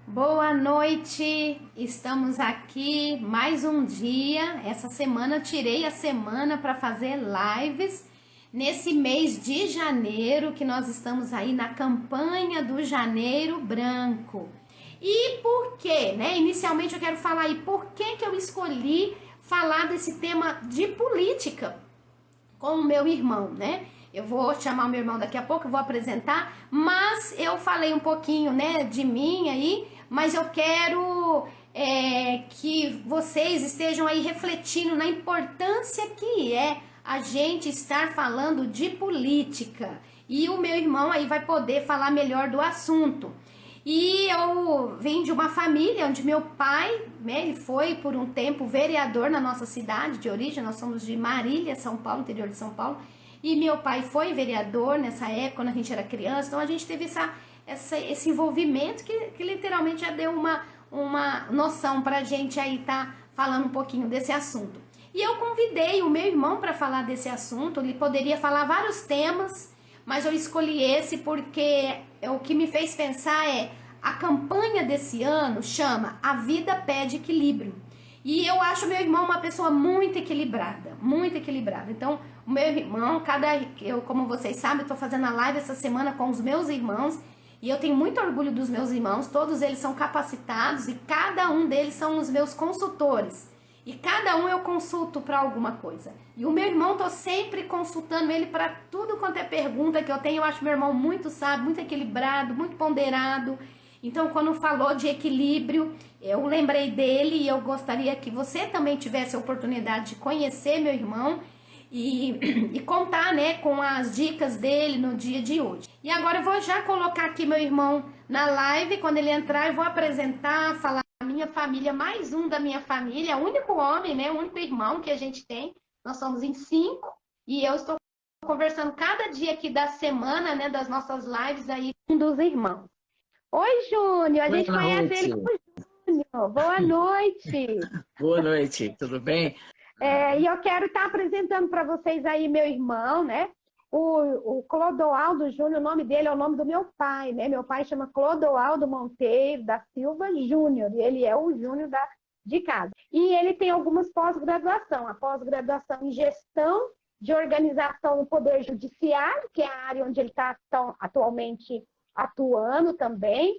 Boa noite, estamos aqui mais um dia. Essa semana eu tirei a semana para fazer lives nesse mês de janeiro, que nós estamos aí na campanha do Janeiro Branco. E por quê, né? Inicialmente eu quero falar aí por que eu escolhi falar desse tema de política com o meu irmão, né? Eu vou chamar o meu irmão daqui a pouco, eu vou apresentar, mas eu falei um pouquinho, né, de mim aí, mas eu quero que vocês estejam aí refletindo na importância que é a gente estar falando de política. E o meu irmão aí vai poder falar melhor do assunto. E eu vim de uma família onde meu pai, né, ele foi por um tempo vereador na nossa cidade de origem. Nós somos de Marília, São Paulo, interior de São Paulo. E meu pai foi vereador nessa época, quando a gente era criança. Então a gente teve esse envolvimento que literalmente já deu uma noção pra gente aí tá falando um pouquinho desse assunto. E eu convidei o meu irmão para falar desse assunto. Ele poderia falar vários temas, mas eu escolhi esse porque o que me fez pensar a campanha desse ano chama A Vida Pede Equilíbrio. E eu acho meu irmão uma pessoa muito equilibrada, muito equilibrada. Então, o meu irmão, como vocês sabem, eu estou fazendo a live essa semana com os meus irmãos, e eu tenho muito orgulho dos meus irmãos. Todos eles são capacitados e cada um deles são os meus consultores. E cada um eu consulto para alguma coisa. E o meu irmão, tô sempre consultando ele para tudo quanto é pergunta que eu tenho. Eu acho meu irmão muito sábio, muito equilibrado, muito ponderado. Então, quando falou de equilíbrio, eu lembrei dele e eu gostaria que você também tivesse a oportunidade de conhecer meu irmão e contar, né, com as dicas dele no dia de hoje. E agora eu vou já colocar aqui meu irmão na live. Quando ele entrar, eu vou apresentar, falar a minha família, mais um da minha família, o único homem, né, o único irmão que a gente tem. Nós somos em 5 e eu estou conversando cada dia aqui da semana, né, das nossas lives aí com um dos irmãos. Oi, Júnior, a gente conhece ele como Júnior. Boa noite. Boa noite, tudo bem? E eu quero estar apresentando para vocês aí meu irmão, né? O Clodoaldo Júnior, o nome dele é o nome do meu pai, né? Meu pai chama Clodoaldo Monteiro da Silva Júnior, e ele é o Júnior de casa. E ele tem algumas pós-graduação, a pós-graduação em gestão de organização no Poder Judiciário, que é a área onde ele está atualmente atuando também.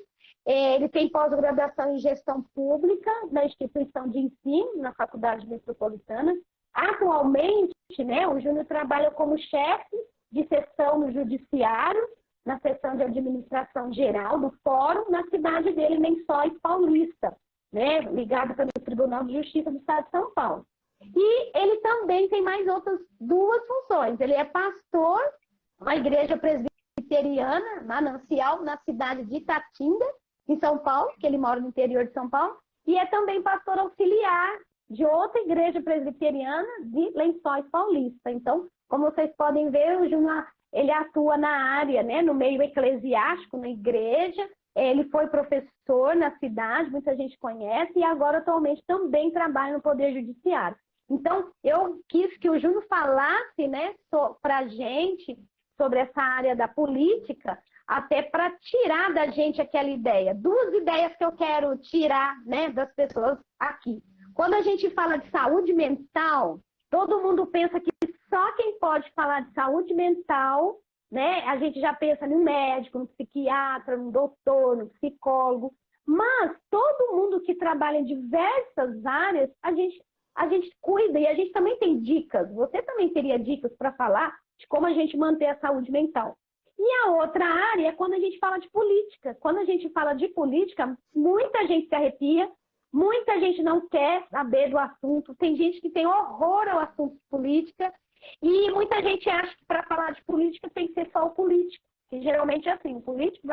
Ele tem pós-graduação em gestão pública na instituição de ensino, na Faculdade Metropolitana. Atualmente, né, o Júnior trabalha como chefe de seção no Judiciário, na seção de administração geral do Fórum, na cidade dele, Lençóis Paulista, né, ligado pelo Tribunal de Justiça do Estado de São Paulo. E ele também tem mais outras duas funções. Ele é pastor na igreja presbiteriana, Manancial, na cidade de Itatinga, em São Paulo, que ele mora no interior de São Paulo, e é também pastor auxiliar de outra igreja presbiteriana de Lençóis Paulista. Então, como vocês podem ver, o Júnior, ele atua na área, né, no meio eclesiástico, na igreja. Ele foi professor na cidade, muita gente conhece, e agora atualmente também trabalha no Poder Judiciário. Então, eu quis que o Júnior falasse, né, para a gente sobre essa área da política, até para tirar da gente aquela ideia. Duas ideias que eu quero tirar, né, das pessoas aqui. Quando a gente fala de saúde mental, todo mundo pensa que só quem pode falar de saúde mental, né, a gente já pensa no médico, no psiquiatra, no doutor, no psicólogo, mas todo mundo que trabalha em diversas áreas, a gente cuida e a gente também tem dicas. Você também teria dicas para falar de como a gente manter a saúde mental. E a outra área é quando a gente fala de política. Quando a gente fala de política, muita gente se arrepia, muita gente não quer saber do assunto, tem gente que tem horror ao assunto de política, e muita gente acha que para falar de política tem que ser só o político, que geralmente é assim, o político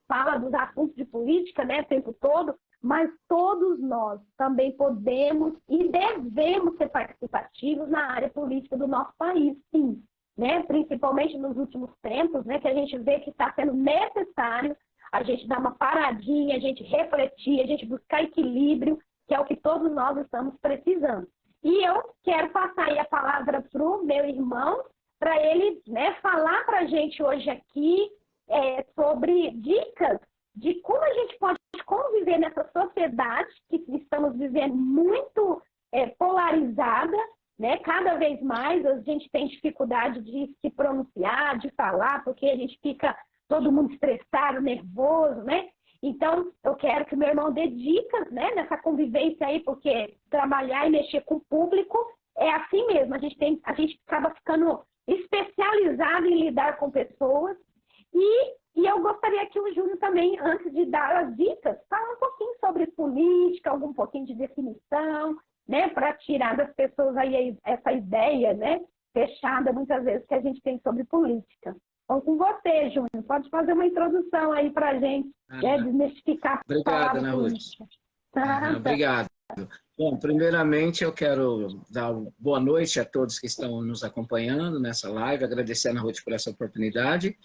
fala dos assuntos de política, né, o tempo todo, mas todos nós também podemos e devemos ser participativos na área política do nosso país, sim. Né, principalmente nos últimos tempos, né, que a gente vê que está sendo necessário a gente dar uma paradinha, a gente refletir, a gente buscar equilíbrio, que é o que todos nós estamos precisando. E eu quero passar aí a palavra para o meu irmão, para ele, né, falar para a gente hoje aqui sobre dicas de como a gente pode conviver viver nessa sociedade que estamos vivendo muito polarizada, né? Cada vez mais a gente tem dificuldade de se pronunciar, de falar, porque a gente fica todo mundo estressado, nervoso, né? Então, eu quero que meu irmão dê dicas, né, nessa convivência aí, porque trabalhar e mexer com o público é assim mesmo. A gente acaba ficando especializado em lidar com pessoas. E eu gostaria que o Júnior também, antes de dar as dicas, fale um pouquinho sobre política, algum pouquinho de definição, né, para tirar das pessoas aí essa ideia, né, fechada muitas vezes que a gente tem sobre política. Então, com você, Júnior, pode fazer uma introdução aí para a gente, desmistificar a palavra política. Obrigado. Bom, primeiramente eu quero dar boa noite a todos que estão nos acompanhando nessa live, agradecer a Ana Ruth por essa oportunidade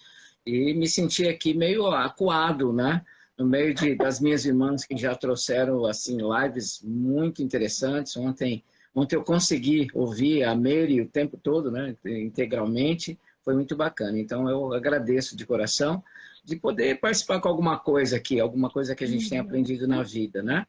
e me sentir aqui meio acuado, né? No meio das minhas irmãs que já trouxeram assim lives muito interessantes. Ontem eu consegui ouvir a Mary o tempo todo, né? Integralmente. Foi muito bacana. Então, eu agradeço de coração de poder participar com alguma coisa aqui, alguma coisa que a gente tem aprendido na vida, né?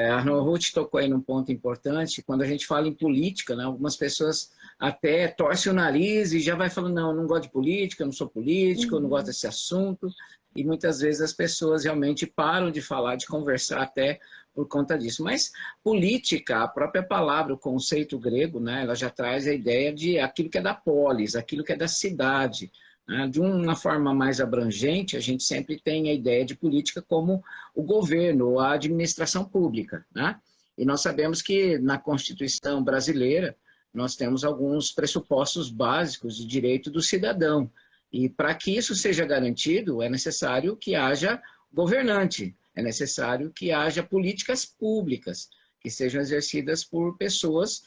A Ana Ruth tocou aí num ponto importante. Quando a gente fala em política, né, algumas pessoas até torcem o nariz e já vai falando, não, eu não gosto de política, eu não sou político, eu não gosto desse assunto. E muitas vezes as pessoas realmente param de falar, de conversar até por conta disso. Mas política, a própria palavra, o conceito grego, né, ela já traz a ideia de aquilo que é da polis, aquilo que é da cidade. Né? De uma forma mais abrangente, a gente sempre tem a ideia de política como o governo, a administração pública. Né? E nós sabemos que na Constituição brasileira nós temos alguns pressupostos básicos de direito do cidadão. E para que isso seja garantido, é necessário que haja governante, é necessário que haja políticas públicas que sejam exercidas por pessoas,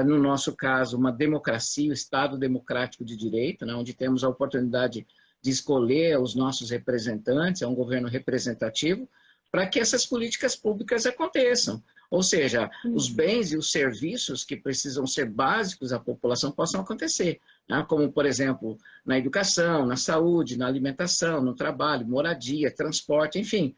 no nosso caso, uma democracia, o Estado democrático de direito, né, onde temos a oportunidade de escolher os nossos representantes, é um governo representativo, para que essas políticas públicas aconteçam. Ou seja, os bens e os serviços que precisam ser básicos à população possam acontecer, né? Como, por exemplo, na educação, na saúde, na alimentação, no trabalho, moradia, transporte, enfim,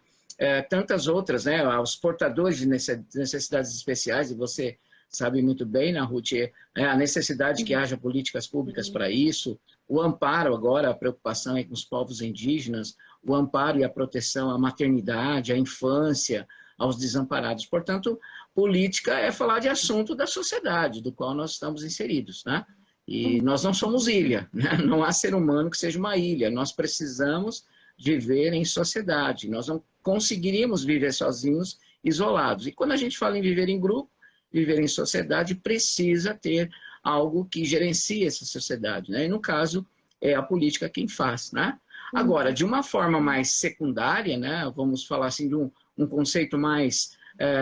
tantas outras, né? Os portadores de necessidades especiais, e você sabe muito bem, né, Ruth, a necessidade que haja políticas públicas para isso, o amparo agora, a preocupação é com os povos indígenas, o amparo e a proteção à maternidade, à infância, aos desamparados. Portanto, política é falar de assunto da sociedade, do qual nós estamos inseridos, né? E nós não somos ilha, né? Não há ser humano que seja uma ilha, nós precisamos viver em sociedade, nós não conseguiríamos viver sozinhos, isolados. E quando a gente fala em viver em grupo, viver em sociedade, precisa ter algo que gerencie essa sociedade, né? E no caso, é a política quem faz, né? Agora, de uma forma mais secundária, né? Vamos falar assim de um conceito mais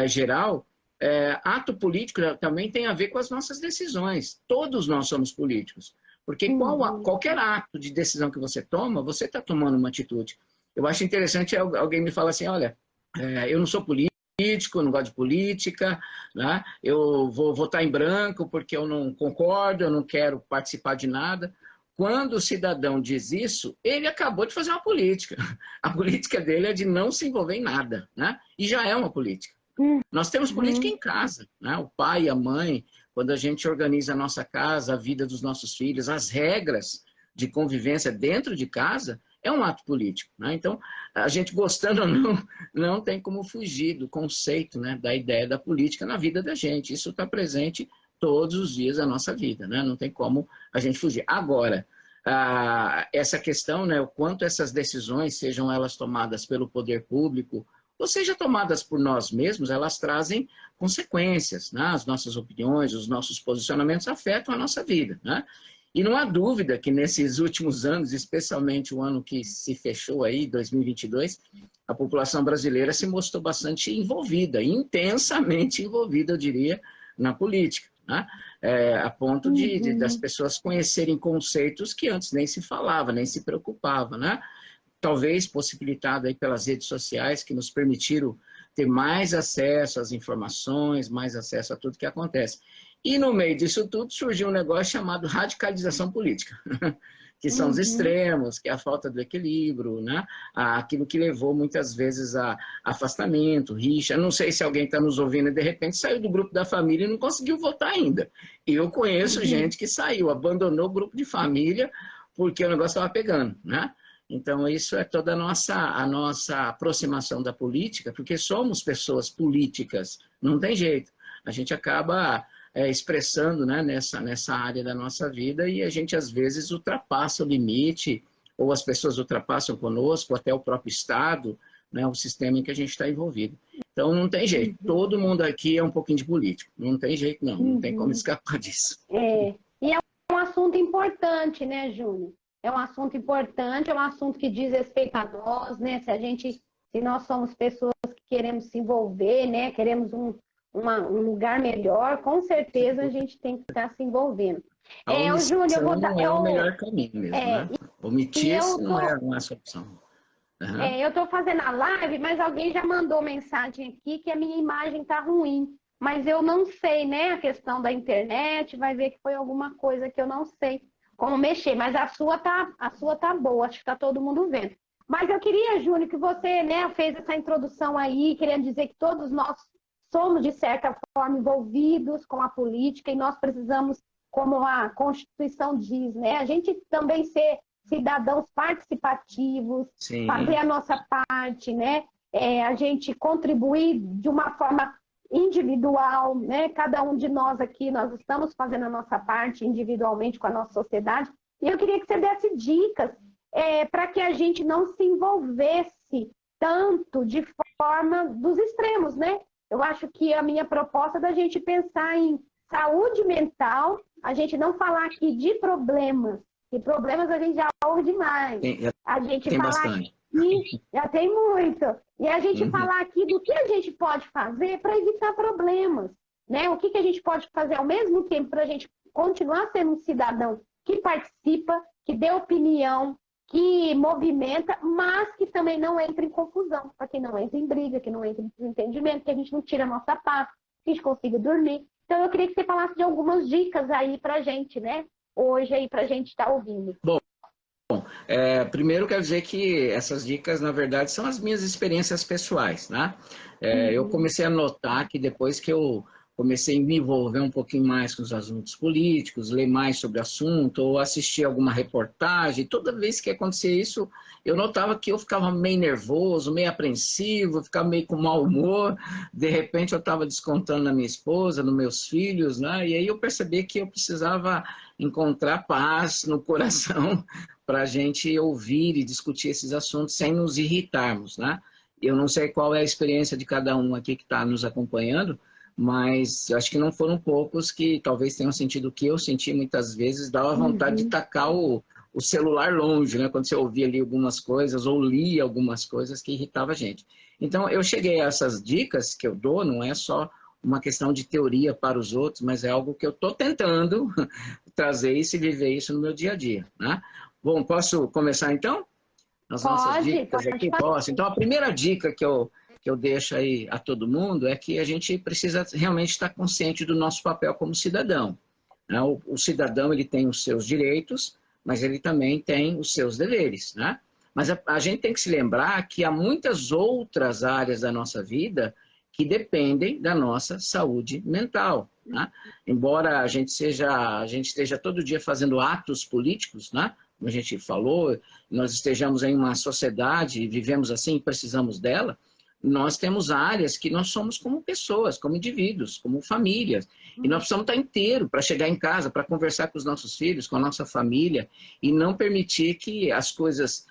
geral, ato político também tem a ver com as nossas decisões. Todos nós somos políticos. Porque qualquer ato de decisão que você toma, você está tomando uma atitude. Eu acho interessante alguém me fala assim, olha, eu não sou político, eu não gosto de política, né? Eu vou votar em branco porque eu não concordo, eu não quero participar de nada. Quando o cidadão diz isso, ele acabou de fazer uma política. A política dele é de não se envolver em nada, né? E já é uma política. Nós temos política em casa, né? O pai e a mãe, quando a gente organiza a nossa casa, a vida dos nossos filhos, as regras de convivência dentro de casa, é um ato político, né? Então, a gente gostando ou não tem como fugir do conceito, né, da ideia da política na vida da gente. Isso está presente todos os dias da nossa vida, né? Não tem como a gente fugir. Agora, essa questão, né, o quanto essas decisões, sejam elas tomadas pelo poder público, ou seja, tomadas por nós mesmos, elas trazem consequências, né? As nossas opiniões, os nossos posicionamentos afetam a nossa vida, né? E não há dúvida que nesses últimos anos, especialmente o ano que se fechou aí, 2022, a população brasileira se mostrou bastante envolvida, intensamente envolvida, eu diria, na política, né? A ponto das pessoas conhecerem conceitos que antes nem se falava, nem se preocupava, né? Talvez possibilitado aí pelas redes sociais que nos permitiram ter mais acesso às informações, mais acesso a tudo que acontece. E no meio disso tudo surgiu um negócio chamado radicalização política, que são os extremos, que é a falta do equilíbrio, né? Aquilo que levou muitas vezes a afastamento, rixa. Não sei se alguém está nos ouvindo e de repente saiu do grupo da família e não conseguiu votar ainda. E eu conheço gente que saiu, abandonou o grupo de família porque o negócio estava pegando, né? Então, isso é toda a nossa aproximação da política, porque somos pessoas políticas, não tem jeito. A gente acaba expressando, né, nessa área da nossa vida e a gente, às vezes, ultrapassa o limite, ou as pessoas ultrapassam conosco, até o próprio Estado, né, o sistema em que a gente está envolvido. Então, não tem jeito. Todo mundo aqui é um pouquinho de político. Não tem jeito, não. Não tem como escapar disso. E é um assunto importante, né, Júnior? É um assunto importante, é um assunto que diz respeito a nós, né? Se nós somos pessoas que queremos se envolver, né? Queremos um lugar melhor, com certeza a gente tem que estar se envolvendo. O Júnior, não é o melhor caminho mesmo, né? Omitir não é uma solução. Eu estou fazendo a live, mas alguém já mandou mensagem aqui que a minha imagem está ruim. Mas eu não sei, né? A questão da internet, vai ver que foi alguma coisa que eu não sei como mexer, mas a sua tá boa, acho que tá todo mundo vendo. Mas eu queria, Júnior, que você, né, fez essa introdução aí, querendo dizer que todos nós somos, de certa forma, envolvidos com a política e nós precisamos, como a Constituição diz, né, a gente também ser cidadãos participativos, Sim. Fazer a nossa parte, né, a gente contribuir de uma forma individual, né? Cada um de nós aqui, nós estamos fazendo a nossa parte individualmente com a nossa sociedade. E eu queria que você desse dicas para que a gente não se envolvesse tanto de forma dos extremos, né? Eu acho que a minha proposta é da gente pensar em saúde mental, a gente não falar aqui de problemas, e problemas a gente já ouve demais. A gente tem falar bastante. aqui, já tem muito. E a gente falar aqui do que a gente pode fazer para evitar problemas, né? O que a gente pode fazer ao mesmo tempo para a gente continuar sendo um cidadão que participa, que dê opinião, que movimenta, mas que também não entre em confusão, para que não entre em briga, que não entre em desentendimento, que a gente não tire a nossa paz, que a gente consiga dormir. Então eu queria que você falasse de algumas dicas aí para a gente, né? Hoje aí para a gente estar ouvindo. Bom, primeiro quero dizer que essas dicas, na verdade, são as minhas experiências pessoais, né? Eu comecei a notar que depois que eu comecei a me envolver um pouquinho mais com os assuntos políticos, ler mais sobre o assunto, ou assistir alguma reportagem, toda vez que acontecia isso, eu notava que eu ficava meio nervoso, meio apreensivo, ficava meio com mau humor, de repente eu estava descontando na minha esposa, nos meus filhos, né? E aí eu percebi que eu precisava encontrar paz no coração para a gente ouvir e discutir esses assuntos sem nos irritarmos, né? Eu não sei qual é a experiência de cada um aqui que está nos acompanhando, mas acho que não foram poucos que talvez tenham sentido o que eu senti muitas vezes, dava vontade de tacar o celular longe, né? Quando você ouvia ali algumas coisas ou lia algumas coisas que irritava a gente. Então, eu cheguei a essas dicas que eu dou, não é só uma questão de teoria para os outros, mas é algo que eu estou tentando trazer isso e viver isso no meu dia a dia, né? Bom, posso começar então? As nossas dicas aqui? Posso. Então, a primeira dica que eu deixo aí a todo mundo é que a gente precisa realmente estar consciente do nosso papel como cidadão, né? O cidadão, ele tem os seus direitos, mas ele também tem os seus deveres, né? Mas a gente tem que se lembrar que há muitas outras áreas da nossa vida que dependem da nossa saúde mental, né? Embora a gente esteja todo dia fazendo atos políticos, né? Como a gente falou, nós estejamos em uma sociedade, vivemos assim e precisamos dela, nós temos áreas que nós somos como pessoas, como indivíduos, como famílias. E nós precisamos estar inteiro para chegar em casa, para conversar com os nossos filhos, com a nossa família, e não permitir que as coisas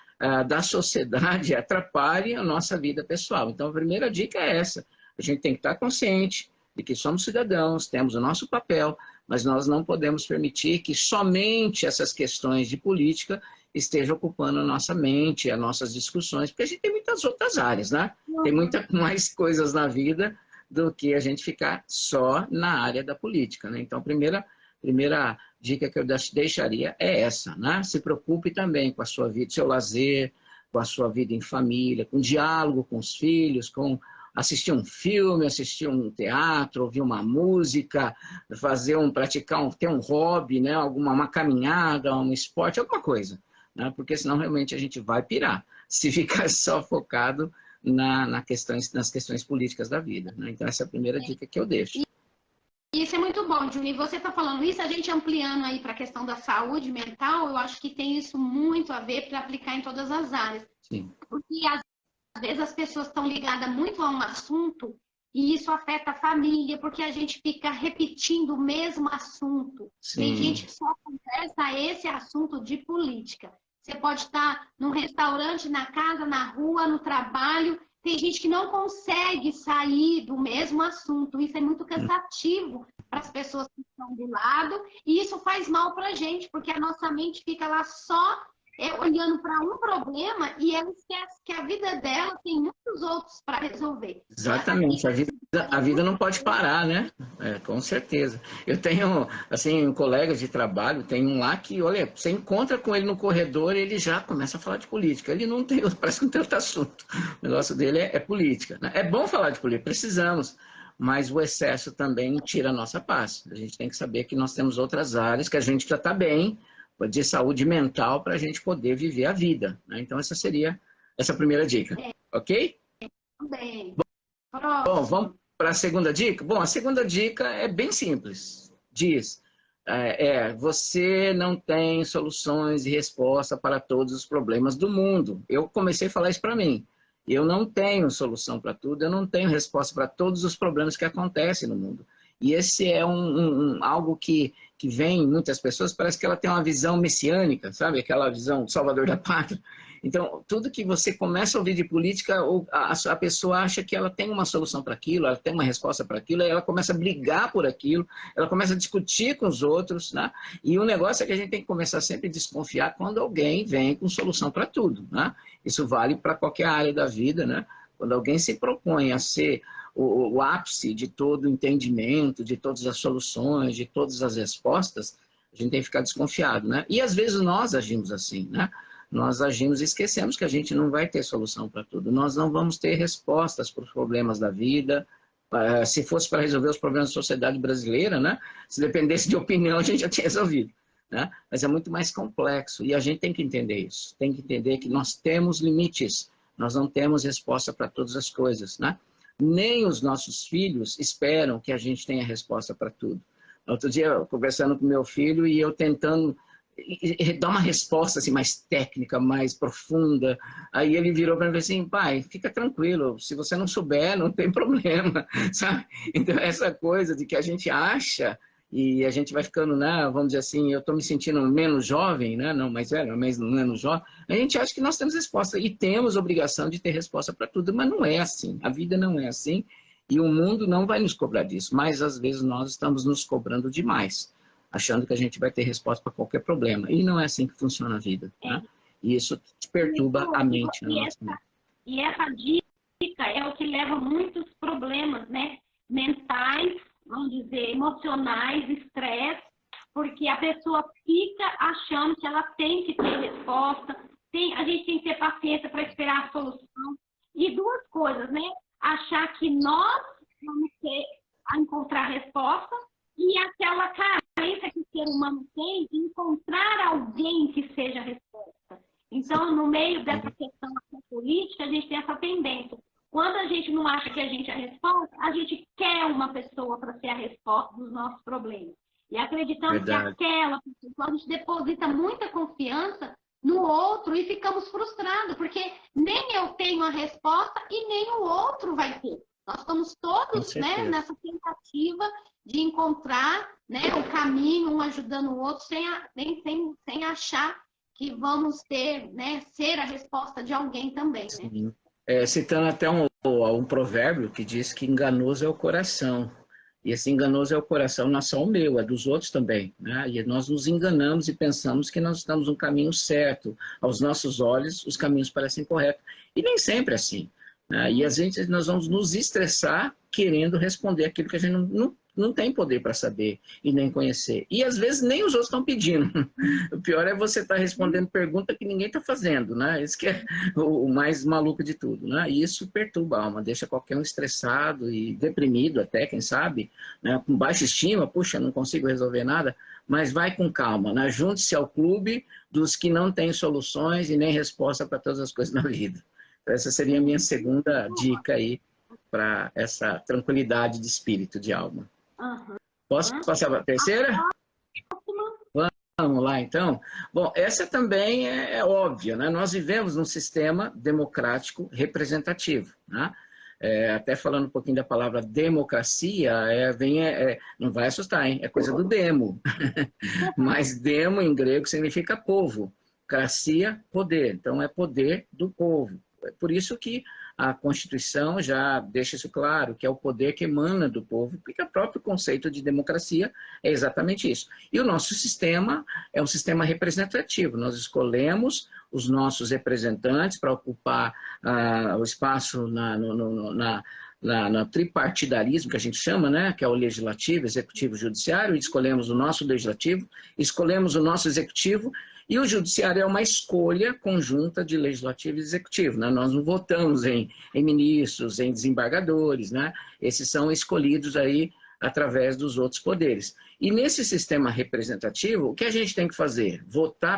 da sociedade atrapalhem a nossa vida pessoal. Então, a primeira dica é essa. A gente tem que estar consciente de que somos cidadãos, temos o nosso papel, mas nós não podemos permitir que somente essas questões de política esteja ocupando a nossa mente, as nossas discussões, porque a gente tem muitas outras áreas, né? Tem muitas mais coisas na vida do que a gente ficar só na área da política, né? Então, a primeira dica que eu deixaria é essa, né? Se preocupe também com a sua vida, seu lazer, com a sua vida em família, com diálogo com os filhos, com assistir um filme, assistir um teatro, ouvir uma música, ter um hobby, né? Uma caminhada, um esporte, alguma coisa, né? Porque senão realmente a gente vai pirar, se ficar só focado nas questões políticas da vida, né? Então essa é a primeira dica que eu deixo. Isso é muito bom, Júnior. E você está falando isso, a gente ampliando aí para a questão da saúde mental, eu acho que tem isso muito a ver para aplicar em todas as áreas. Sim. Porque às vezes as pessoas estão ligadas muito a um assunto e isso afeta a família, porque a gente fica repetindo o mesmo assunto. Sim. Tem gente que só conversa esse assunto de política. Você pode estar num restaurante, na casa, na rua, no trabalho. Tem gente que não consegue sair do mesmo assunto. Isso é muito cansativo para as pessoas que estão do lado. E isso faz mal para a gente, porque a nossa mente fica lá só olhando para um problema e ela esquece que a vida dela tem muitos outros para resolver. Exatamente, a vida não pode parar, né? Com certeza. Eu tenho, assim, colegas de trabalho, tem um lá que, olha, você encontra com ele no corredor e ele já começa a falar de política. Ele não tem, parece que não tem outro assunto. O negócio dele é política, né? É bom falar de política, precisamos, mas o excesso também tira a nossa paz. A gente tem que saber que nós temos outras áreas, que a gente já está bem, de saúde mental, para a gente poder viver a vida, né? Então essa seria essa primeira dica, ok? Bem. Bom, vamos para a segunda dica? Bom, a segunda dica é bem simples. Diz, você não tem soluções e resposta para todos os problemas do mundo. Eu comecei a falar isso para mim. Eu não tenho solução para tudo, eu não tenho resposta para todos os problemas que acontecem no mundo. E esse é algo que vem em muitas pessoas, parece que ela tem uma visão messiânica, sabe? Aquela visão salvador da pátria. Então, tudo que você começa a ouvir de política, a pessoa acha que ela tem uma solução para aquilo, ela tem uma resposta para aquilo, aí ela começa a brigar por aquilo, ela começa a discutir com os outros, né? E o negócio é que a gente tem que começar sempre a desconfiar quando alguém vem com solução para tudo, né? Isso vale para qualquer área da vida, né? Quando alguém se propõe a ser o ápice de todo o entendimento, de todas as soluções, de todas as respostas, a gente tem que ficar desconfiado, né? E às vezes nós agimos assim, né? Nós agimos e esquecemos que a gente não vai ter solução para tudo. Nós não vamos ter respostas para os problemas da vida. Se fosse para resolver os problemas da sociedade brasileira, né? Se dependesse de opinião, a gente já tinha resolvido, né? Mas é muito mais complexo e a gente tem que entender isso. Tem que entender que nós temos limites. Nós não temos resposta para todas as coisas, né? Nem os nossos filhos esperam que a gente tenha resposta para tudo. Outro dia, eu conversando com meu filho e eu tentando dar uma resposta assim, mais técnica, mais profunda. Aí ele virou para mim assim, pai, fica tranquilo, se você não souber, não tem problema, sabe? Então, essa coisa de que a gente acha e a gente vai ficando, né, vamos dizer assim, eu estou me sentindo menos jovem, né, não mais velho, mas menos jovem, a gente acha que nós temos resposta e temos obrigação de ter resposta para tudo, mas não é assim, a vida não é assim e o mundo não vai nos cobrar disso, mas às vezes nós estamos nos cobrando demais, achando que a gente vai ter resposta para qualquer problema, e não é assim que funciona a vida, né? E isso perturba a mente. E essa dica é o que leva a muitos problemas, né, mentais, vamos dizer, emocionais, estresse, porque a pessoa fica achando que ela tem que ter resposta, a gente tem que ter paciência para esperar a solução. E duas coisas, né? Achar que nós vamos encontrar resposta e aquela carência que o ser humano tem de encontrar alguém que seja a resposta. Então, no meio dessa questão política, a gente tem essa tendência. Quando a gente não acha que a gente é a resposta, a gente quer uma pessoa para ser a resposta dos nossos problemas. E acreditamos que aquela pessoa, a gente deposita muita confiança no outro e ficamos frustrados, porque nem eu tenho a resposta e nem o outro vai ter. Nós estamos todos, né, nessa tentativa de encontrar, né, o caminho, um ajudando o outro, sem achar que vamos ter, né, ser a resposta de alguém também, né? Citando até um provérbio que diz que enganoso é o coração. E esse enganoso é o coração, não é só o meu, é dos outros também, né? E nós nos enganamos e pensamos que nós estamos no caminho certo. Aos nossos olhos, os caminhos parecem corretos. E nem sempre é assim, né? E às vezes nós vamos nos estressar querendo responder aquilo que a gente não tem poder para saber e nem conhecer. E às vezes nem os outros estão pedindo. O pior é você estar respondendo pergunta que ninguém está fazendo, né? Isso que é o mais maluco de tudo, né? E isso perturba a alma, deixa qualquer um estressado e deprimido até, quem sabe, né? Com baixa estima, puxa, não consigo resolver nada, mas vai com calma, né? Junte-se ao clube dos que não têm soluções e nem resposta para todas as coisas na vida. Essa seria a minha segunda dica aí para essa tranquilidade de espírito, de alma. Posso passar para a terceira? Vamos lá, então. Bom, essa também é óbvia, né? Nós vivemos num sistema democrático representativo, né? Até falando um pouquinho da palavra democracia, não vai assustar, hein? É coisa do demo. Mas demo em grego significa povo. Cracia, poder. Então é poder do povo. É por isso que a Constituição já deixa isso claro, que é o poder que emana do povo, porque o próprio conceito de democracia é exatamente isso. E o nosso sistema é um sistema representativo. Nós escolhemos os nossos representantes para ocupar o espaço na tripartidarismo, que a gente chama, né? Que é o legislativo, executivo e judiciário. Escolhemos o nosso legislativo, escolhemos o nosso executivo, e o judiciário é uma escolha conjunta de legislativo e executivo, né? Nós não votamos em ministros, em desembargadores, né? Esses são escolhidos aí através dos outros poderes. E nesse sistema representativo, o que a gente tem que fazer?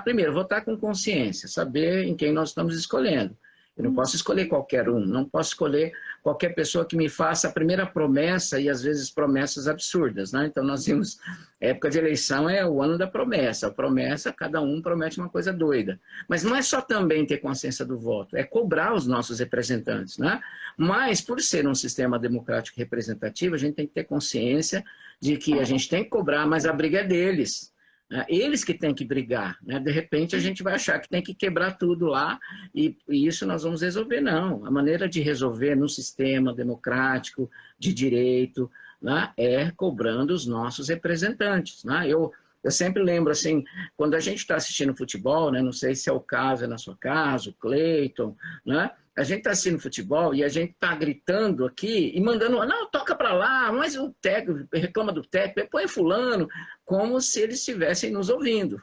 Primeiro, votar com consciência, saber em quem nós estamos escolhendo. Eu não posso escolher qualquer um, não posso escolher qualquer pessoa que me faça a primeira promessa, e às vezes promessas absurdas, né? Então nós temos, época de eleição é o ano da promessa. A promessa, cada um promete uma coisa doida. Mas não é só também ter consciência do voto, é cobrar os nossos representantes, né? Mas por ser um sistema democrático representativo, a gente tem que ter consciência de que a gente tem que cobrar, mas a briga é deles. Eles que têm que brigar, né? De repente a gente vai achar que tem que quebrar tudo lá e isso nós vamos resolver. Não, a maneira de resolver no sistema democrático de direito, né, é cobrando os nossos representantes, né? Eu sempre lembro assim, quando a gente está assistindo futebol, né, não sei se é o caso, é na sua casa, o Cleiton, né? A gente está assistindo futebol e a gente está gritando aqui e mandando, não, toca para lá, mas o técnico reclama do técnico, põe fulano, como se eles estivessem nos ouvindo.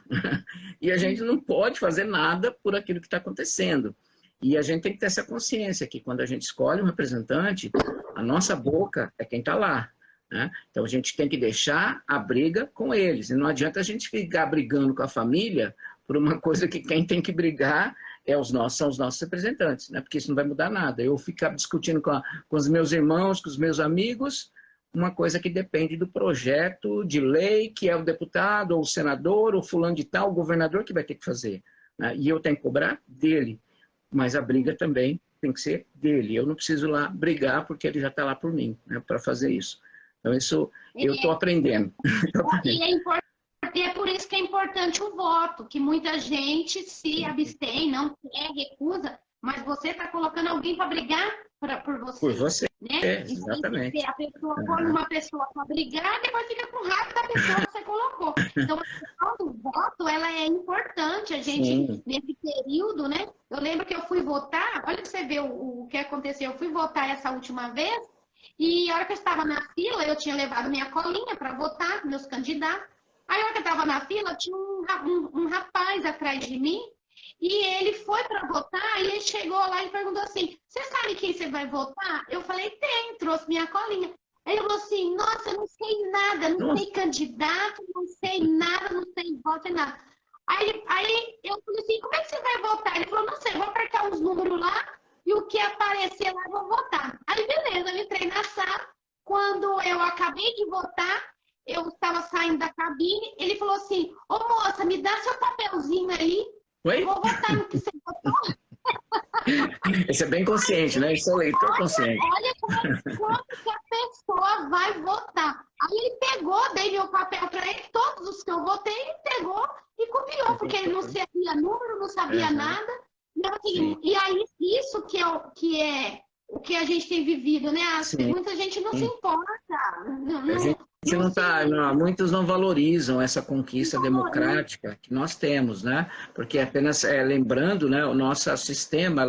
E a gente não pode fazer nada por aquilo que está acontecendo. E a gente tem que ter essa consciência que quando a gente escolhe um representante, a nossa boca é quem está lá, né? Então a gente tem que deixar a briga com eles. E não adianta a gente ficar brigando com a família por uma coisa que quem tem que brigar são os nossos representantes, né? Porque isso não vai mudar nada. Eu ficar discutindo com os meus irmãos, com os meus amigos, uma coisa que depende do projeto de lei, que é o deputado, ou o senador, ou fulano de tal, o governador que vai ter que fazer, né? E eu tenho que cobrar dele. Mas a briga também tem que ser dele. Eu não preciso lá brigar porque ele já está lá por mim, né, para fazer isso. Então, isso eu estou aprendendo. E é por isso que é importante o voto, que muita gente se abstém, não quer, recusa, mas você está colocando alguém para brigar por você. Por você, né? Exatamente. A pessoa põe uma pessoa para brigar e depois fica com raiva da pessoa que você colocou. Então, a questão do voto, ela é importante. A gente, nesse período, né? Eu lembro que eu fui votar, olha que você vê o que aconteceu. Eu fui votar essa última vez e a hora que eu estava na fila, eu tinha levado minha colinha para votar, meus candidatos. Aí, a hora que eu estava na fila, tinha um rapaz atrás de mim e ele foi para votar e ele chegou lá e perguntou assim, você sabe quem você vai votar? Eu falei, trouxe minha colinha. Aí ele falou assim, nossa, eu não sei nada, não sei candidato, não sei nada, não sei voto, nada. Aí eu falei assim, como é que você vai votar? Ele falou, não sei, eu vou apertar uns números lá e o que aparecer lá eu vou votar. Aí beleza, eu entrei na sala, quando eu acabei de votar, eu estava saindo da cabine, ele falou assim, ô moça, me dá seu papelzinho aí, Oi? eu vou votar no que você votou. Esse é bem consciente, né? Esse é o leitor consciente. Olha como que a pessoa vai votar. Aí ele pegou, dei meu papel para ele, todos os que eu votei, ele pegou e copiou, porque ele não sabia número, não sabia nada. E aí, isso que é o que a gente tem vivido, né? Muita gente não se importa. A gente não tá, muitos não valorizam essa conquista Não democrática que nós temos, né? Porque apenas lembrando, né, o nosso sistema,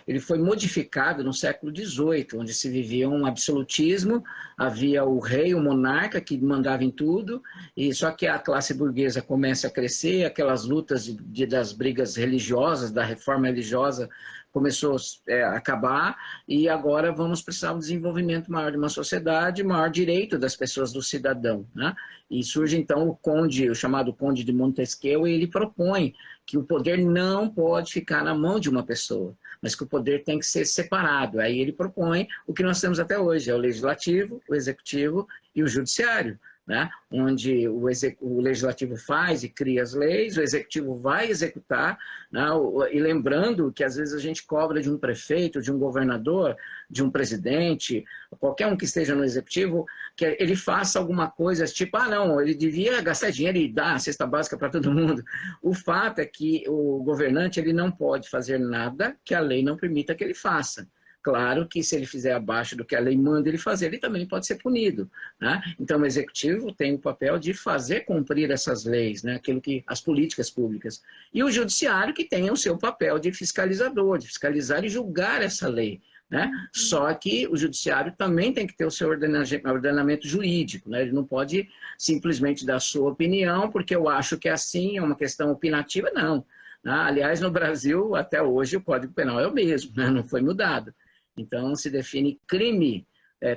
ele foi modificado no século XVIII, onde se vivia um absolutismo, havia o rei, o monarca que mandava em tudo, e só que a classe burguesa começa a crescer, aquelas lutas das brigas religiosas, da reforma religiosa começou a acabar, e agora vamos precisar de um desenvolvimento maior de uma sociedade, maior direito das pessoas, do cidadão, né? E surge então o chamado Conde de Montesquieu, e ele propõe que o poder não pode ficar na mão de uma pessoa, mas que o poder tem que ser separado. Aí ele propõe o que nós temos até hoje, é o legislativo, o executivo e o judiciário, né? Onde o legislativo faz e cria as leis, o executivo vai executar, né? E lembrando que às vezes a gente cobra de um prefeito, de um governador, de um presidente, qualquer um que esteja no executivo, que ele faça alguma coisa tipo, não, ele devia gastar dinheiro e dar a cesta básica para todo mundo. O fato é que o governante ele não pode fazer nada que a lei não permita que ele faça. Claro que se ele fizer abaixo do que a lei manda ele fazer, ele também pode ser punido, né? Então o executivo tem o papel de fazer cumprir essas leis, né? As políticas públicas. E o judiciário que tem o seu papel de fiscalizador, de fiscalizar e julgar essa lei, né? Só que o judiciário também tem que ter o seu ordenamento jurídico, né? Ele não pode simplesmente dar a sua opinião, porque eu acho que é assim, é uma questão opinativa, não. Aliás, no Brasil, até hoje, o Código Penal é o mesmo, né? Não foi mudado. Então, se define crime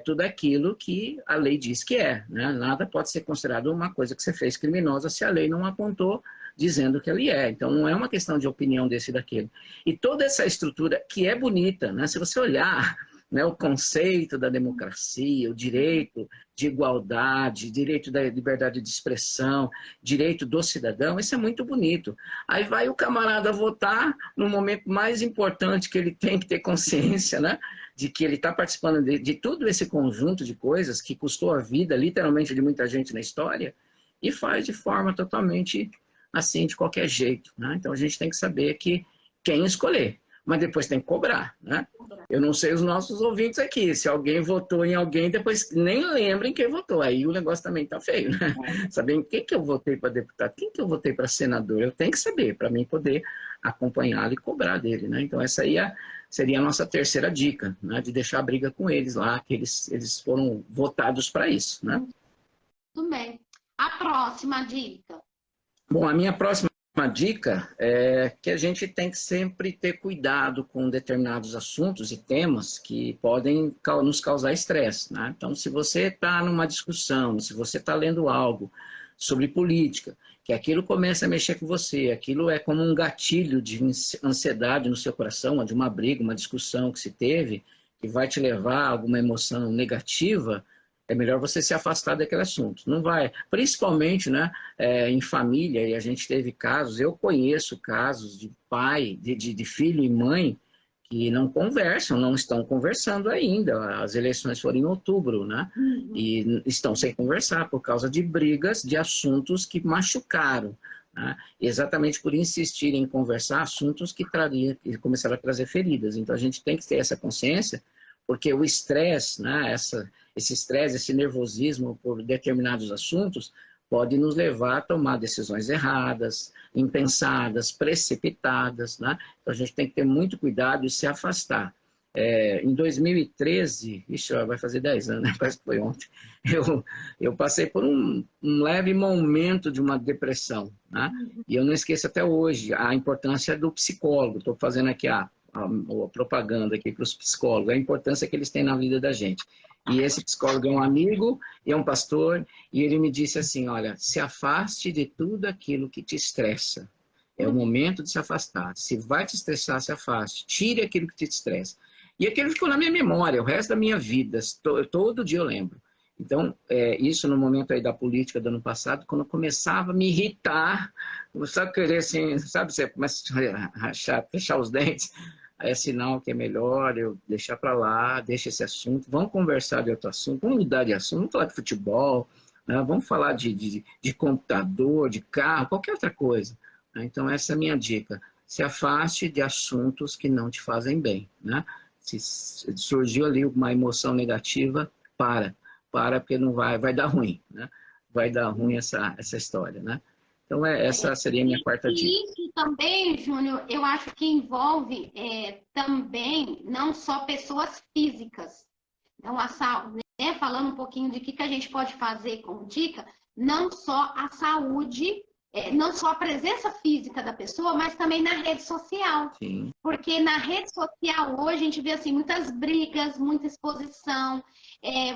tudo aquilo que a lei diz que é, né? Nada pode ser considerado uma coisa que você fez criminosa se a lei não apontou dizendo que ele é. Então, não é uma questão de opinião desse e daquele. E toda essa estrutura que é bonita, né? Se você olhar, né, o conceito da democracia, o direito de igualdade, direito da liberdade de expressão, direito do cidadão, isso é muito bonito. Aí vai o camarada votar no momento mais importante que ele tem que ter consciência, né, de que ele está participando de todo esse conjunto de coisas que custou a vida, literalmente, de muita gente na história, e faz de forma totalmente assim, de qualquer jeito, né? Então a gente tem que saber quem escolher, mas depois tem que cobrar, né? Eu não sei os nossos ouvintes aqui, se alguém votou em alguém, depois nem lembrem quem votou, aí o negócio também tá feio, né? Sabendo quem que eu votei para deputado, quem que eu votei para senador, eu tenho que saber, para mim poder acompanhá-lo e cobrar dele, né? Então essa aí seria a nossa terceira dica, né? De deixar a briga com eles lá, que eles foram votados para isso, né? Tudo bem. A próxima dica. Bom, a minha próxima dica é que a gente tem que sempre ter cuidado com determinados assuntos e temas que podem nos causar estresse, né? Então, se você está numa discussão, se você está lendo algo sobre política, que aquilo começa a mexer com você, aquilo é como um gatilho de ansiedade no seu coração, de uma briga, uma discussão que se teve, que vai te levar a alguma emoção negativa, é melhor você se afastar daquele assunto. Não vai, principalmente, né, em família, e a gente teve casos, eu conheço casos de pai, de filho e mãe, que não conversam, não estão conversando ainda. As eleições foram em outubro, né? E estão sem conversar por causa de brigas, de assuntos que machucaram, né? Exatamente por insistir em conversar assuntos que começaram a trazer feridas. Então a gente tem que ter essa consciência, porque o estresse, né, esse estresse, esse nervosismo por determinados assuntos pode nos levar a tomar decisões erradas, impensadas, precipitadas, né? Então a gente tem que ter muito cuidado e se afastar. Em 2013, vai fazer 10 anos, né? Parece que foi ontem, eu passei por um leve momento de uma depressão, né? E eu não esqueço até hoje a importância do psicólogo. Estou fazendo aqui a propaganda aqui para os psicólogos, a importância que eles têm na vida da gente. E esse psicólogo é um amigo, é um pastor, e ele me disse assim, olha, se afaste de tudo aquilo que te estressa. É o momento de se afastar. Se vai te estressar, se afaste. Tire aquilo que te estressa. E aquilo ficou na minha memória, o resto da minha vida. Todo dia eu lembro. Então, isso no momento aí da política do ano passado, quando eu começava a me irritar, começava a querer assim, sabe, você começa a rachar, fechar os dentes, aí é sinal que é melhor eu deixar para lá, deixa esse assunto, vamos conversar de outro assunto, vamos mudar de assunto, vamos falar de futebol, né? Vamos falar de computador, de carro, qualquer outra coisa, né? Então essa é a minha dica, se afaste de assuntos que não te fazem bem, né? Se surgiu ali uma emoção negativa, para. para, porque não vai dar ruim, né? Vai dar ruim essa história, né? Então, essa seria a minha quarta dica. E isso também, Júnior, eu acho que envolve também não só pessoas físicas. Então, falando um pouquinho de que a gente pode fazer como dica, não só a saúde, não só a presença física da pessoa, mas também na rede social. Sim. Porque na rede social hoje a gente vê assim, muitas brigas, muita exposição,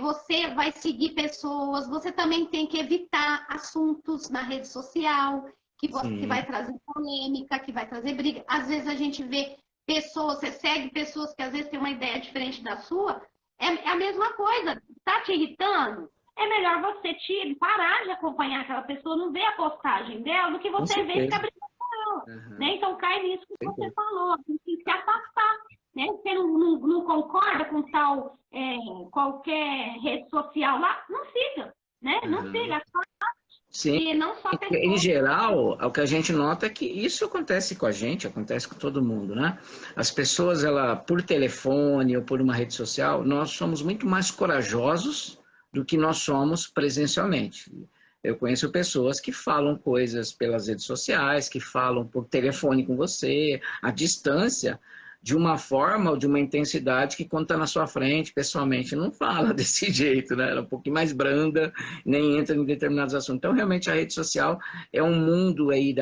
você vai seguir pessoas, você também tem que evitar assuntos na rede social, que vai trazer polêmica, que vai trazer briga. Às vezes a gente vê pessoas, você segue pessoas que às vezes têm uma ideia diferente da sua, é a mesma coisa, tá te irritando? É melhor você parar de acompanhar aquela pessoa, não ver a postagem dela, do que você ver e ficar brigando com ela. Uhum. Né? Então cai nisso que você falou, tem que se afastar. Né? Você não concorda com tal qualquer rede social lá, não siga. Né? Não siga, sim. E não só pessoas... Em geral, o que a gente nota é que isso acontece com a gente, acontece com todo mundo, né? As pessoas, por telefone ou por uma rede social, nós somos muito mais corajosos do que nós somos presencialmente. Eu conheço pessoas que falam coisas pelas redes sociais, que falam por telefone com você, à distância, de uma forma ou de uma intensidade que quando está na sua frente, pessoalmente, não fala desse jeito, né? Ela é um pouquinho mais branda, nem entra em determinados assuntos. Então, realmente, a rede social é um mundo aí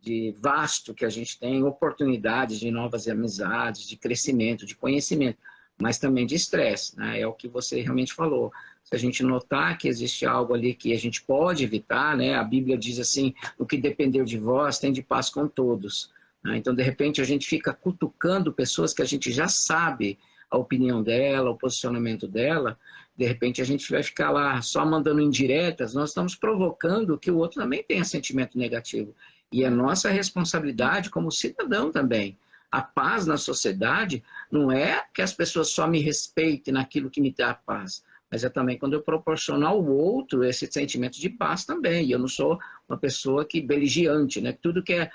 de vasto que a gente tem, oportunidades de novas amizades, de crescimento, de conhecimento, mas também de estresse, né? É o que você realmente falou. Se a gente notar que existe algo ali que a gente pode evitar, né? A Bíblia diz assim, o que depender de vós, tem de paz com todos. Então, de repente, a gente fica cutucando pessoas que a gente já sabe a opinião dela, o posicionamento dela, de repente a gente vai ficar lá só mandando indiretas, nós estamos provocando que o outro também tenha sentimento negativo. E é nossa responsabilidade como cidadão também. A paz na sociedade não é que as pessoas só me respeitem naquilo que me dá paz, mas é também quando eu proporciono ao outro esse sentimento de paz também. E eu não sou uma pessoa beligerante, né? Tudo quer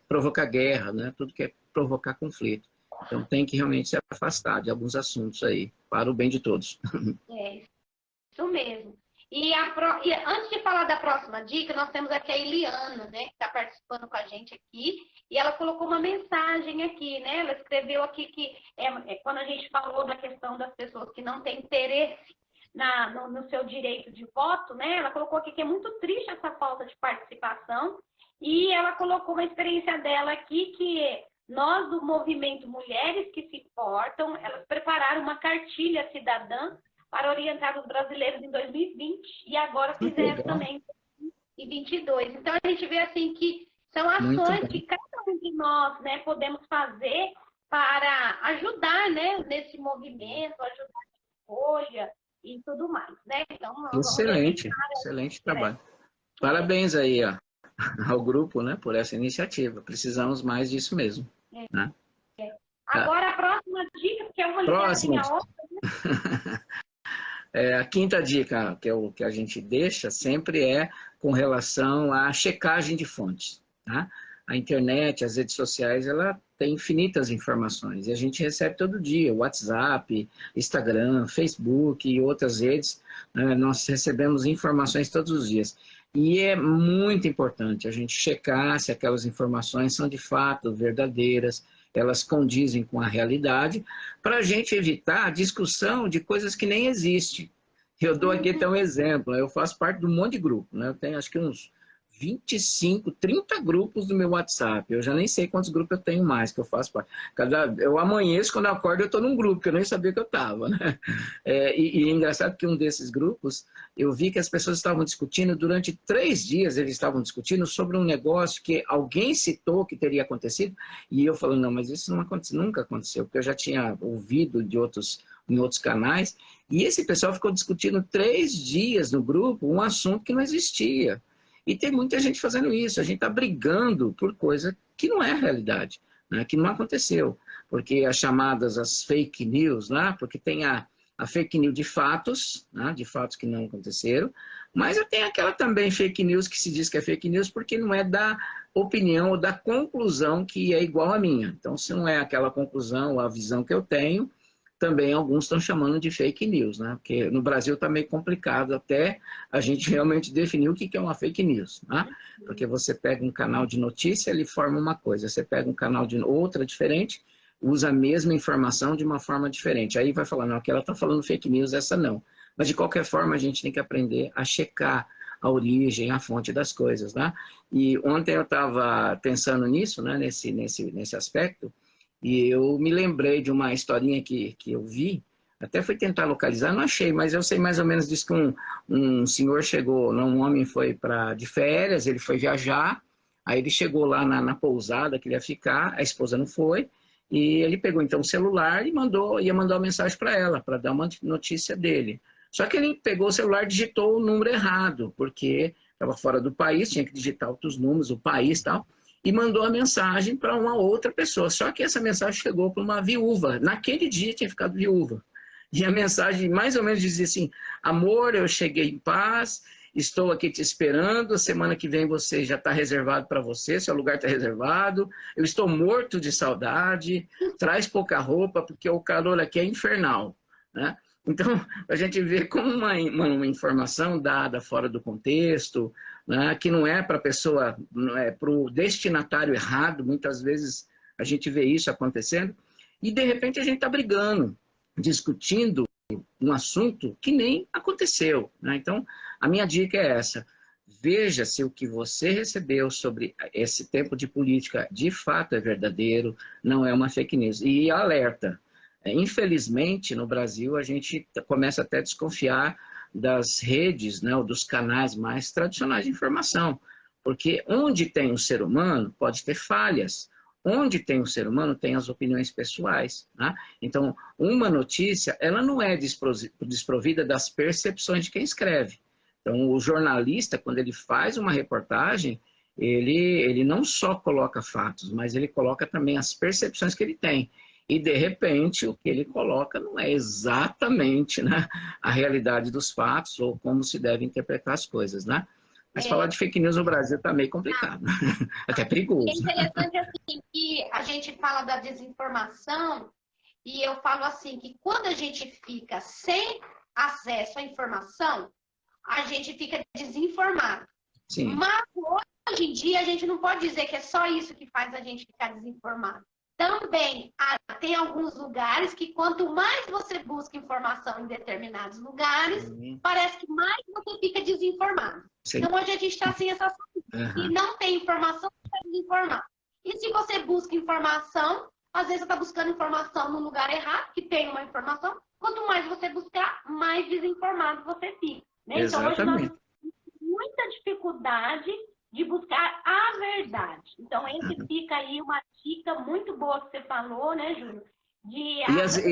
provocar guerra, né? Tudo quer provocar conflito. Então tem que realmente se afastar de alguns assuntos aí, para o bem de todos. É, isso mesmo. E antes de falar da próxima dica, nós temos aqui a Eliana, né, que está participando com a gente aqui, e ela colocou uma mensagem aqui, né? Ela escreveu aqui que quando a gente falou da questão das pessoas que não têm interesse no seu direito de voto, né? Ela colocou aqui que é muito triste essa falta de participação, e ela colocou uma experiência dela aqui que nós do movimento Mulheres que se Importam, elas prepararam uma cartilha cidadã para orientar os brasileiros em 2020 e agora fizeram também em 2022. Então a gente vê assim que são ações que cada um de nós, né, podemos fazer para ajudar, né, nesse movimento, ajudar na escolha e tudo mais, né? Então, excelente trabalho. Parabéns aí, ó, ao grupo, né, por essa iniciativa. Precisamos mais disso mesmo. Né? Agora a próxima dica, que é uma ligadinha a outra, né? A quinta dica que a gente deixa sempre é com relação à checagem de fontes. Tá? A internet, as redes sociais, ela tem infinitas informações e a gente recebe todo dia, WhatsApp, Instagram, Facebook e outras redes, né? Nós recebemos informações todos os dias. E é muito importante a gente checar se aquelas informações são de fato verdadeiras, elas condizem com a realidade, para a gente evitar a discussão de coisas que nem existem. Eu dou aqui até um exemplo, eu faço parte de um monte de grupo, né? Eu tenho acho que uns 25, 30 grupos no meu WhatsApp, eu já nem sei quantos grupos eu tenho mais que eu faço parte. Eu amanheço, quando eu acordo, eu estou num grupo, que eu nem sabia que eu estava, né? E é engraçado que um desses grupos, eu vi que as pessoas estavam discutindo, durante 3 dias eles estavam discutindo sobre um negócio que alguém citou que teria acontecido, e eu falando, não, mas isso não aconteceu, nunca aconteceu, porque eu já tinha ouvido em outros canais, e esse pessoal ficou discutindo 3 dias no grupo um assunto que não existia. E tem muita gente fazendo isso, a gente está brigando por coisa que não é realidade, né? Que não aconteceu. Porque as chamadas, as fake news, né? Porque tem a fake news de fatos, né? De fatos que não aconteceram, mas tem aquela também fake news que se diz que é fake news porque não é da opinião ou da conclusão que é igual à minha. Então, se não é aquela conclusão ou a visão que eu tenho, também alguns estão chamando de fake news, né? Porque no Brasil está meio complicado até a gente realmente definir o que é uma fake news, né? Porque você pega um canal de notícia, ele forma uma coisa, você pega um canal de outra diferente, usa a mesma informação de uma forma diferente. Aí vai falar, não, aquela está falando fake news, essa não. Mas de qualquer forma a gente tem que aprender a checar a origem, a fonte das coisas, né? E ontem eu estava pensando nisso, né? Nesse aspecto, e eu me lembrei de uma historinha que eu vi, até fui tentar localizar, não achei, mas eu sei mais ou menos disso que um senhor chegou, não, um homem foi de férias, ele foi viajar, aí ele chegou lá na pousada que ele ia ficar, a esposa não foi, e ele pegou então o celular e ia mandar uma mensagem para ela, para dar uma notícia dele. Só que ele pegou o celular e digitou o número errado, porque estava fora do país, tinha que digitar outros números, o país e tal, e mandou a mensagem para uma outra pessoa. Só que essa mensagem chegou para uma viúva. Naquele dia tinha ficado viúva. E a mensagem mais ou menos dizia assim: amor, eu cheguei em paz, estou aqui te esperando, semana que vem você já está reservado para você, seu lugar está reservado, eu estou morto de saudade, traz pouca roupa, porque o calor aqui é infernal, né? Então, a gente vê como uma informação dada fora do contexto, né, que não é para a pessoa, não é para o destinatário errado, muitas vezes a gente vê isso acontecendo, e de repente a gente está brigando, discutindo um assunto que nem aconteceu, né? Então, a minha dica é essa: veja se o que você recebeu sobre esse tempo de política de fato é verdadeiro, não é uma fake news. E alerta, infelizmente, no Brasil, a gente começa até a desconfiar das redes, né, ou dos canais mais tradicionais de informação, porque onde tem um ser humano, pode ter falhas. Onde tem um ser humano, tem as opiniões pessoais, né? Então, uma notícia, ela não é desprovida das percepções de quem escreve. Então, o jornalista, quando ele faz uma reportagem, ele não só coloca fatos, mas ele coloca também as percepções que ele tem. E, de repente, o que ele coloca não é exatamente, né, a realidade dos fatos ou como se deve interpretar as coisas, né? Mas falar de fake news no Brasil está meio complicado, até perigoso. É interessante assim que a gente fala da desinformação e eu falo assim que quando a gente fica sem acesso à informação, a gente fica desinformado. Sim. Mas hoje em dia a gente não pode dizer que é só isso que faz a gente ficar desinformado. Também tem alguns lugares que quanto mais você busca informação em determinados lugares, parece que mais você fica desinformado. Sim. Então hoje a gente está sem essa saúde. E não tem informação, você está desinformado. E se você busca informação, às vezes você está buscando informação no lugar errado, que tem uma informação, quanto mais você buscar, mais desinformado você fica. Né? Então hoje nós temos muita dificuldade de buscar a verdade. Então, esse fica aí uma dica muito boa que você falou, né, Júlio? E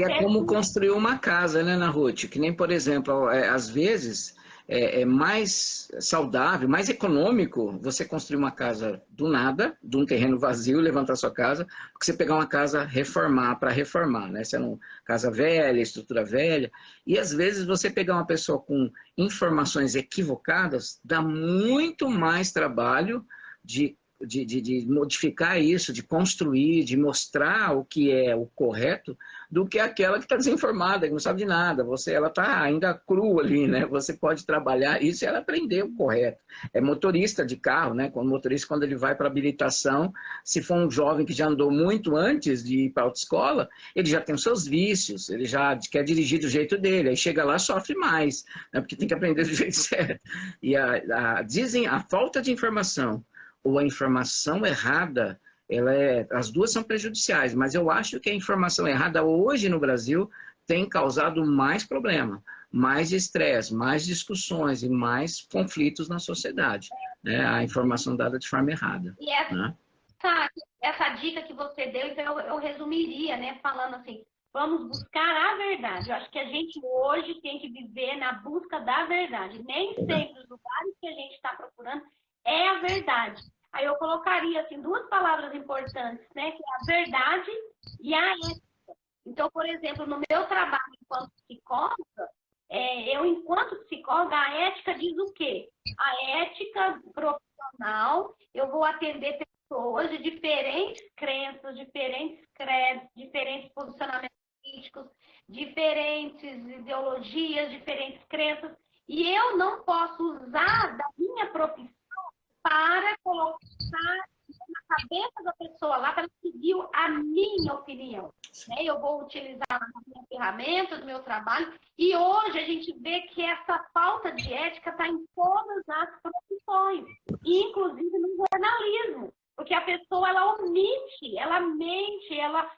é como construir uma casa, né, Ana Ruth? Que nem, por exemplo, às vezes é mais saudável, mais econômico você construir uma casa do nada, de um terreno vazio, levantar sua casa, do que você pegar uma casa para reformar, né? Se é uma casa velha, estrutura velha. E às vezes você pegar uma pessoa com informações equivocadas dá muito mais trabalho de modificar isso, de construir, de mostrar o que é o correto, do que aquela que está desinformada, que não sabe de nada. Ela está ainda crua ali, né? Você pode trabalhar isso e ela aprender o correto. É motorista de carro, né? Quando ele vai para habilitação, se for um jovem que já andou muito antes de ir para a autoescola, ele já tem os seus vícios, ele já quer dirigir do jeito dele, aí chega lá sofre mais, né? Porque tem que aprender do jeito certo. E dizem a falta de informação ou a informação errada, as duas são prejudiciais, mas eu acho que a informação errada hoje no Brasil tem causado mais problema, mais estresse, mais discussões e mais conflitos na sociedade, né? A informação dada de forma errada. E essa dica que você deu, então eu resumiria, né, falando assim, vamos buscar a verdade. Eu acho que a gente hoje tem que viver na busca da verdade. Nem sempre os lugares que a gente está procurando é a verdade. Aí eu colocaria assim, duas palavras importantes, né? Que é a verdade e a ética. Então, por exemplo, no meu trabalho enquanto psicóloga, enquanto psicóloga, a ética diz o quê? A ética profissional, eu vou atender pessoas de diferentes crenças, diferentes credos, diferentes posicionamentos políticos, diferentes ideologias, diferentes crenças, e eu não posso usar da minha profissão para colocar na cabeça da pessoa lá para ela seguir a minha opinião. Né? Eu vou utilizar a minha ferramenta do meu trabalho, e hoje a gente vê que essa falta de ética está em todas as profissões, inclusive no jornalismo, porque a pessoa ela omite, ela mente, ela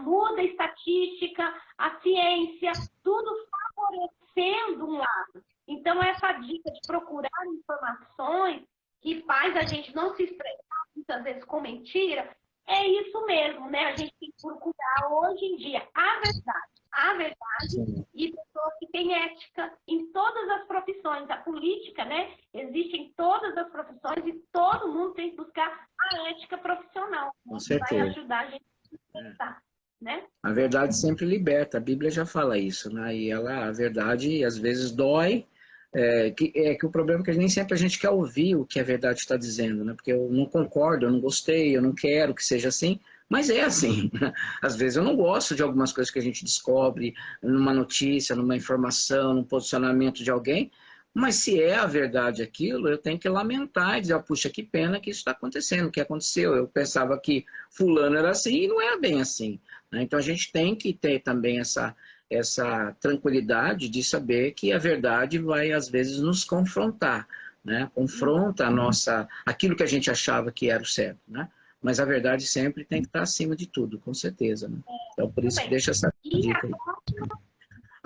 muda a estatística, a ciência, tudo favorecendo um lado. Então, essa dica de procurar informações que faz a gente não se expressar muitas vezes com mentira, é isso mesmo, né? A gente tem que procurar hoje em dia a verdade e pessoas que têm ética em todas as profissões. A política, né? Existe em todas as profissões e todo mundo tem que buscar a ética profissional. Com certeza. Vai ajudar a gente a pensar, né? A verdade sempre liberta, a Bíblia já fala isso, né? E a verdade às vezes dói. Que o problema é que nem sempre a gente quer ouvir o que a verdade está dizendo, né? Porque eu não concordo, eu não gostei, eu não quero que seja assim, mas é assim. Às vezes eu não gosto de algumas coisas que a gente descobre numa notícia, numa informação, num posicionamento de alguém, mas se é a verdade aquilo, eu tenho que lamentar e dizer, puxa, que pena que isso está acontecendo, o que aconteceu? Eu pensava que fulano era assim e não era bem assim, né? Então a gente tem que ter também essa tranquilidade de saber que a verdade vai, às vezes, nos confrontar, né? Confronta aquilo que a gente achava que era o certo, né? Mas a verdade sempre tem que estar acima de tudo, com certeza, né? Então, por isso que deixa essa dica aí.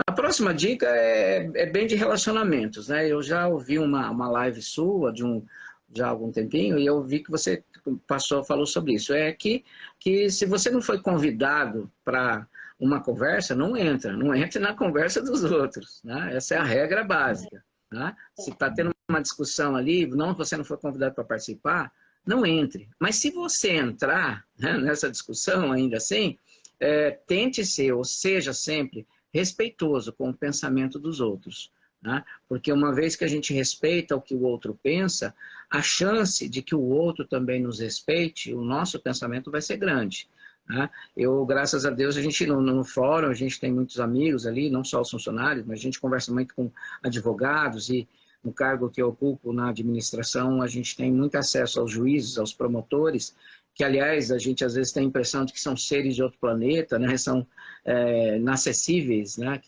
A próxima dica é bem de relacionamentos, né? Eu já ouvi uma live sua já há algum tempinho, e eu vi que você falou sobre isso. É que se você não foi convidado para uma conversa, não entre na conversa dos outros, né? Essa é a regra básica, né? Se está tendo uma discussão ali, você não foi convidado para participar, não entre. Mas se você entrar, né, nessa discussão, ainda assim, tente ser, ou seja sempre, respeitoso com o pensamento dos outros, né? Porque uma vez que a gente respeita o que o outro pensa, a chance de que o outro também nos respeite, o nosso pensamento vai ser grande. Eu, graças a Deus, a gente no fórum, a gente tem muitos amigos ali, não só os funcionários, mas a gente conversa muito com advogados, e no cargo que eu ocupo na administração, a gente tem muito acesso aos juízes, aos promotores, que, aliás, a gente às vezes tem a impressão de que são seres de outro planeta, né? São inacessíveis, né?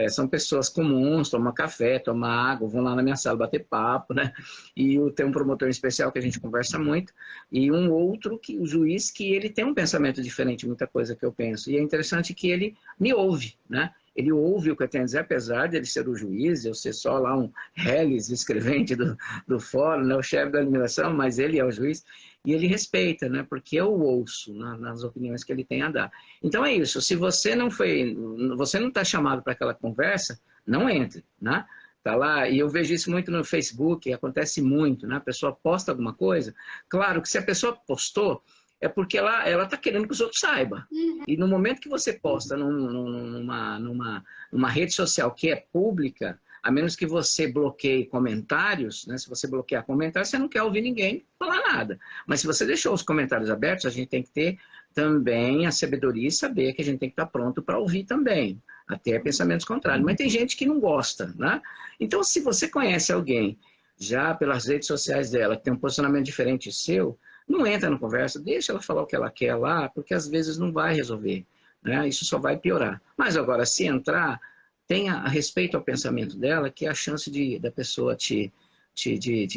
São pessoas comuns, tomam café, tomam água, vão lá na minha sala bater papo, né? E tem um promotor especial que a gente conversa muito, e um outro, o juiz, que ele tem um pensamento diferente, muita coisa que eu penso, e é interessante que ele me ouve, né? Ele ouve o que eu tenho a dizer, apesar de ele ser o juiz, eu ser só lá um reles escrevente do fórum, né, o chefe da administração, mas ele é o juiz, e ele respeita, né, porque eu ouço nas opiniões que ele tem a dar. Então é isso, se você não está chamado para aquela conversa, não entre, né? Tá lá, e eu vejo isso muito no Facebook, acontece muito, né? A pessoa posta alguma coisa, claro que se a pessoa postou, é porque ela está querendo que os outros saibam. E no momento que você posta numa rede social que é pública, a menos que você bloqueie comentários, né? Se você bloquear comentários, você não quer ouvir ninguém falar nada. Mas se você deixou os comentários abertos, a gente tem que ter também a sabedoria e saber que a gente tem que estar pronto para ouvir também, até pensamentos contrários. Mas tem gente que não gosta, né? Então, se você conhece alguém, já pelas redes sociais dela, que tem um posicionamento diferente do seu, não entra na conversa, deixa ela falar o que ela quer lá, porque às vezes não vai resolver, né? Isso só vai piorar. Mas agora, se entrar, tenha respeito ao pensamento dela, que a chance da pessoa te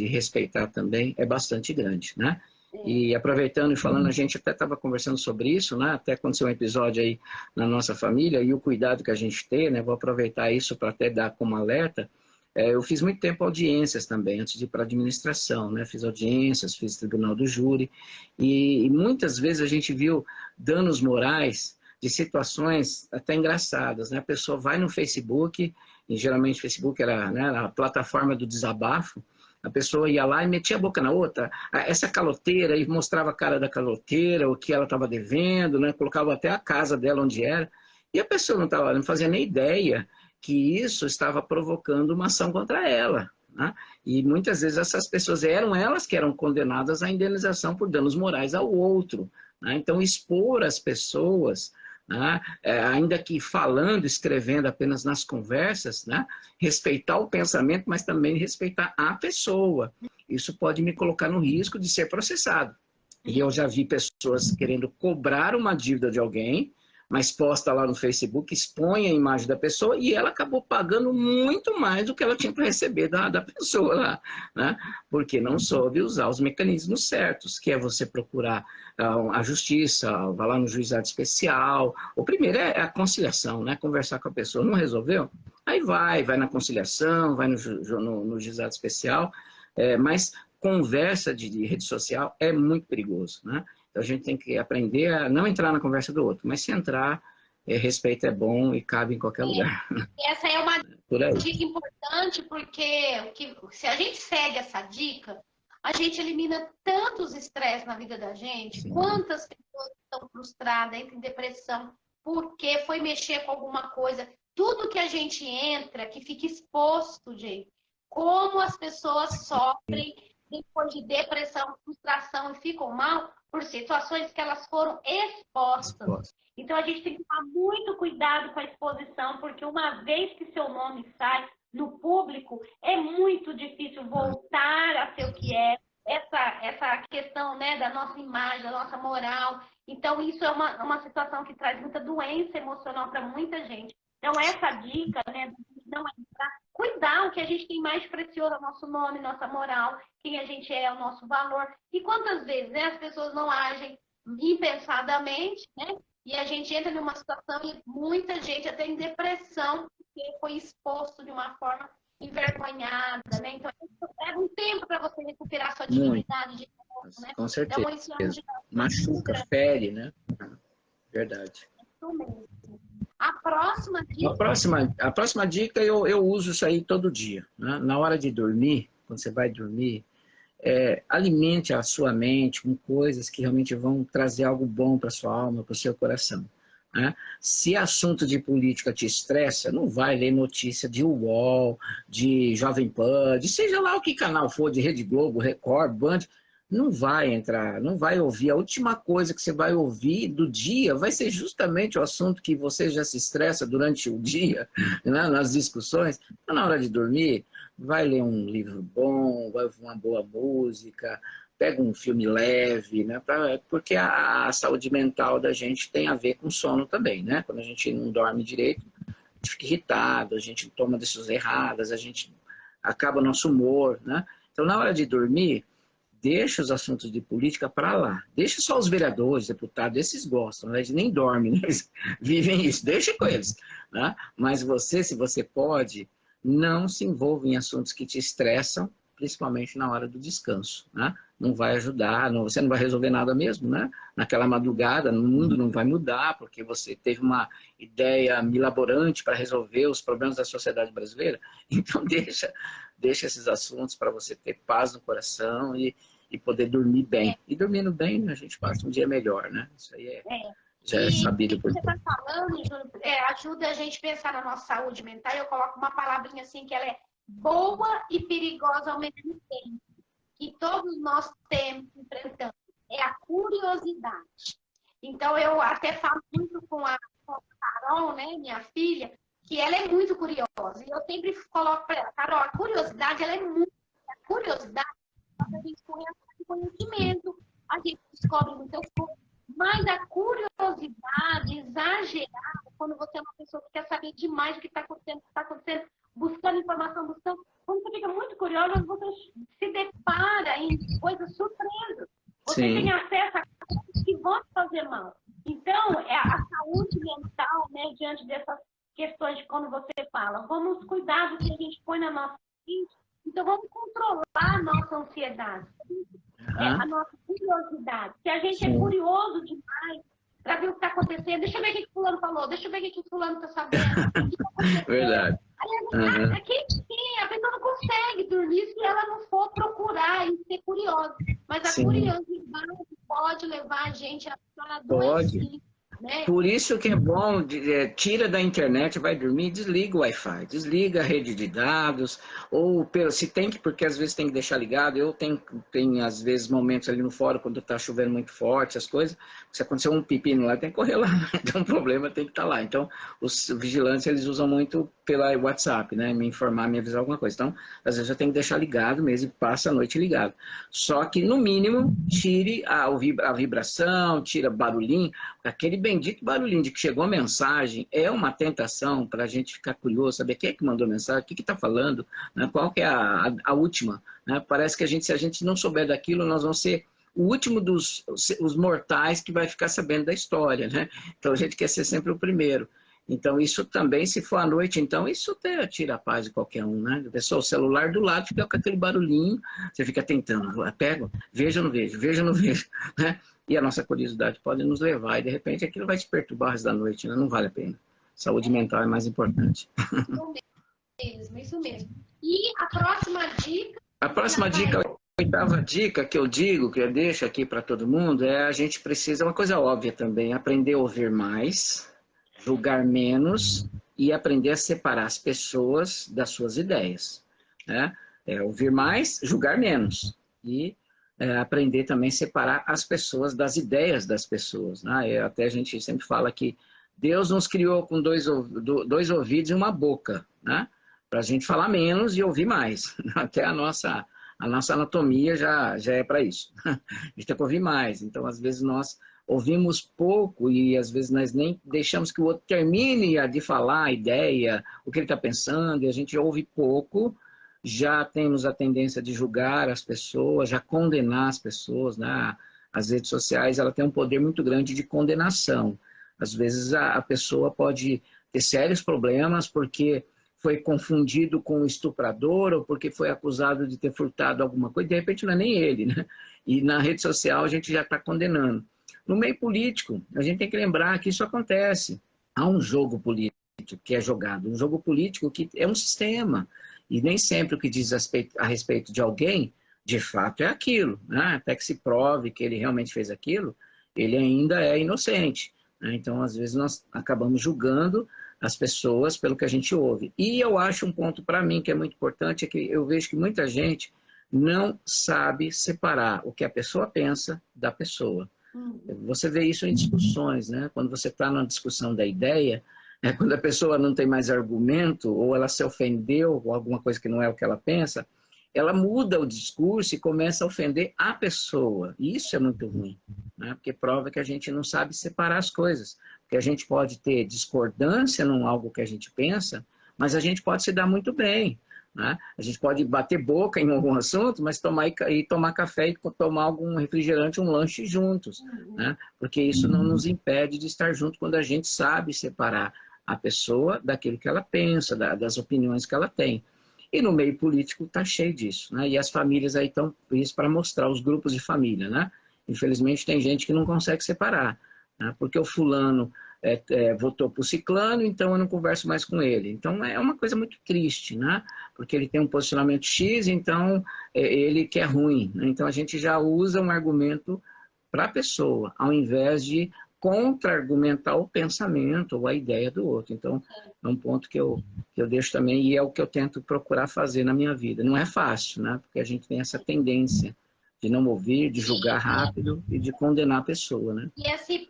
respeitar também é bastante grande, né? E aproveitando e falando, a gente até estava conversando sobre isso, né? Até aconteceu um episódio aí na nossa família, e o cuidado que a gente tem, né? Vou aproveitar isso para até dar como alerta. Eu fiz muito tempo audiências também, antes de ir para a administração, né? Fiz audiências, fiz tribunal do júri, e muitas vezes a gente viu danos morais de situações até engraçadas, né? A pessoa vai no Facebook, e geralmente o Facebook era, né, a plataforma do desabafo, a pessoa ia lá e metia a boca na outra, essa caloteira, e mostrava a cara da caloteira, o que ela estava devendo, né? Colocava até a casa dela onde era, e a pessoa não fazia nem ideia que isso estava provocando uma ação contra ela, né? E muitas vezes essas pessoas eram elas que eram condenadas à indenização por danos morais ao outro, né? Então, expor as pessoas né? Ainda que falando, escrevendo apenas nas conversas, né? Respeitar o pensamento, mas também respeitar a pessoa. Isso pode me colocar no risco de ser processado. E eu já vi pessoas querendo cobrar uma dívida de alguém, mas posta lá no Facebook, expõe a imagem da pessoa e ela acabou pagando muito mais do que ela tinha para receber da pessoa lá, né? Porque não soube usar os mecanismos certos, que é você procurar a justiça, vai lá no juizado especial. O primeiro é a conciliação, né? Conversar com a pessoa. Não resolveu? Aí vai na conciliação, vai no juizado especial, mas conversa de rede social é muito perigoso, né? Então a gente tem que aprender a não entrar na conversa do outro, mas se entrar, respeito é bom e cabe em qualquer lugar. Essa é uma dica importante, porque se a gente segue essa dica, a gente elimina tantos estresses na vida da gente. Sim. Quantas pessoas estão frustradas, entram em depressão, porque foi mexer com alguma coisa. Tudo que a gente entra, que fica exposto, gente, como as pessoas sofrem depois de depressão, frustração e ficam mal por situações que elas foram expostas. Então a gente tem que tomar muito cuidado com a exposição, porque uma vez que seu nome sai no público, é muito difícil voltar a ser o que é. Essa questão, né, da nossa imagem, da nossa moral. Então isso é uma situação que traz muita doença emocional para muita gente. Então essa dica, né, não é para cuidar o que a gente tem mais precioso, o nosso nome, nossa moral, quem a gente é, o nosso valor. E quantas vezes, né, as pessoas não agem impensadamente, né? E a gente entra numa situação e muita gente até em depressão, porque foi exposto de uma forma envergonhada, né? Então, leva um tempo para você recuperar sua dignidade de novo, né? Com certeza. Então, isso é machuca, fere, né? Verdade. Isso mesmo. A próxima dica... A próxima dica, eu uso isso aí todo dia, né? Na hora de dormir, quando você vai dormir, alimente a sua mente com coisas que realmente vão trazer algo bom para sua alma, para o seu coração, né? Se assunto de política te estressa, não vai ler notícia de UOL, de Jovem Pan, de seja lá o que canal for, de Rede Globo, Record, Band, não vai entrar, não vai ouvir. A última coisa que você vai ouvir do dia vai ser justamente o assunto que você já se estressa durante o dia, né, nas discussões. Então, na hora de dormir, vai ler um livro bom, vai ouvir uma boa música, pega um filme leve, né, porque a saúde mental da gente tem a ver com sono também, né? Quando a gente não dorme direito, a gente fica irritado, a gente toma decisões erradas, a gente acaba o nosso humor, né? Então, na hora de dormir, deixa os assuntos de política para lá. Deixa só os vereadores, deputados, esses gostam, né? Eles nem dormem, né? Eles vivem isso, deixa com eles, né? Mas você, se você pode, não se envolva em assuntos que te estressam, principalmente na hora do descanso, né? Não vai ajudar, você não vai resolver nada mesmo, né? Naquela madrugada, o mundo não vai mudar, porque você teve uma ideia milaborante para resolver os problemas da sociedade brasileira. Então, deixa esses assuntos para você ter paz no coração e poder dormir bem. E dormindo bem, a gente passa um dia melhor, né? Isso aí já é sabido por você está falando, Júlio, ajuda a gente a pensar na nossa saúde mental. Eu coloco uma palavrinha assim que ela é boa e perigosa ao mesmo tempo, que todos nós temos enfrentando. É a curiosidade. Então, eu até falo muito com a Carol, né, minha filha, que ela é muito curiosa. E eu sempre coloco para ela, Carol, a curiosidade, ela é muito... A curiosidade faz a gente correr atrás de conhecimento, a gente descobre muitas coisas. Mas a curiosidade exagerada, quando você é uma pessoa que quer saber demais o que está acontecendo, buscando informação, quando você fica muito curiosa, você se depara em coisas surpresas. Você tem acesso a coisas que vão te fazer mal. Então, a saúde mental, né, diante dessas questões de quando você fala, vamos cuidar do que a gente põe na nossa mente, então vamos controlar a nossa ansiedade, a nossa curiosidade. Se a gente é curioso demais para ver o que está acontecendo, deixa eu ver o que o fulano falou, deixa eu ver o que o fulano está sabendo. Verdade. Aí a pessoa não consegue dormir se ela não for procurar e ser curiosa. Mas a curiosidade pode levar a gente a adoecer. né? Por isso que é bom, tira da internet, vai dormir, desliga o Wi-Fi, desliga a rede de dados, ou se tem que, porque às vezes tem que deixar ligado, eu tenho às vezes momentos ali no fórum, quando está chovendo muito forte, as coisas, se acontecer um pepino lá, tem que correr lá, tem um problema, tem que estar lá. Então, os vigilantes, eles usam muito pela WhatsApp, né, me informar, me avisar alguma coisa. Então, às vezes eu tenho que deixar ligado mesmo, e passa a noite ligado. Só que, no mínimo, tire a vibração, tira barulhinho, aquele bendito barulhinho de que chegou a mensagem é uma tentação para a gente ficar curioso, saber quem é que mandou a mensagem, o que está falando, né? Qual que é a última. Né? Parece que se a gente não souber daquilo, nós vamos ser o último dos os mortais que vai ficar sabendo da história. Né? Então a gente quer ser sempre o primeiro. Então isso também, se for à noite, então isso até tira a paz de qualquer um. Né? A pessoa, o celular do lado fica com aquele barulhinho, você fica tentando, pego, vejo ou não vejo, vejo ou não vejo. Né? E a nossa curiosidade pode nos levar, e de repente aquilo vai te perturbar o resto da noite, né? Não vale a pena. Saúde mental é mais importante. Isso mesmo. E a próxima dica? A próxima dica, a oitava dica que eu digo, que eu deixo aqui para todo mundo, é a gente precisa, uma coisa óbvia também, aprender a ouvir mais, julgar menos e aprender a separar as pessoas das suas ideias. Né? Ouvir mais, julgar menos. E aprender também a separar as pessoas das ideias das pessoas. Né? Até a gente sempre fala que Deus nos criou com dois ouvidos e uma boca, né? Para a gente falar menos e ouvir mais. Até a nossa anatomia já é para isso. A gente tem que ouvir mais. Então, às vezes, nós ouvimos pouco e, às vezes, nós nem deixamos que o outro termine de falar a ideia, o que ele está pensando, e a gente ouve pouco. Já temos a tendência de julgar as pessoas, já condenar as pessoas, né? As redes sociais, ela tem um poder muito grande de condenação. Às vezes a pessoa pode ter sérios problemas porque foi confundido com um estuprador ou porque foi acusado de ter furtado alguma coisa, de repente não é nem ele, né? E na rede social a gente já está condenando. No meio político, a gente tem que lembrar que isso acontece. Há um jogo político que é jogado, um jogo político que é um sistema. E nem sempre o que diz a respeito de alguém, de fato, é aquilo. Né? Até que se prove que ele realmente fez aquilo, ele ainda é inocente. Né? Então, às vezes, nós acabamos julgando as pessoas pelo que a gente ouve. E eu acho um ponto para mim que é muito importante, é que eu vejo que muita gente não sabe separar o que a pessoa pensa da pessoa. Você vê isso em discussões, né? Quando você está numa discussão da ideia, quando a pessoa não tem mais argumento, ou ela se ofendeu com alguma coisa que não é o que ela pensa, ela muda o discurso e começa a ofender a pessoa. E isso é muito ruim, né? Porque prova que a gente não sabe separar as coisas. Porque a gente pode ter discordância num algo que a gente pensa, mas a gente pode se dar muito bem. Né? A gente pode bater boca em algum assunto, mas tomar café e tomar algum refrigerante, um lanche juntos. Né? Porque isso não nos impede de estar junto quando a gente sabe separar a pessoa daquilo que ela pensa, das opiniões que ela tem. E no meio político está cheio disso. Né? E as famílias aí estão isso para mostrar os grupos de família. Né? Infelizmente tem gente que não consegue separar. Né? Porque o fulano votou para o ciclano, então eu não converso mais com ele. Então é uma coisa muito triste, né? Porque ele tem um posicionamento X, então ele que é ruim. Né? Então a gente já usa um argumento para a pessoa, ao invés de contra-argumentar o pensamento ou a ideia do outro. Então é um ponto que eu deixo também, e é o que eu tento procurar fazer na minha vida. Não é fácil, né? Porque a gente tem essa tendência de não ouvir, de julgar rápido e de condenar a pessoa, né? E esse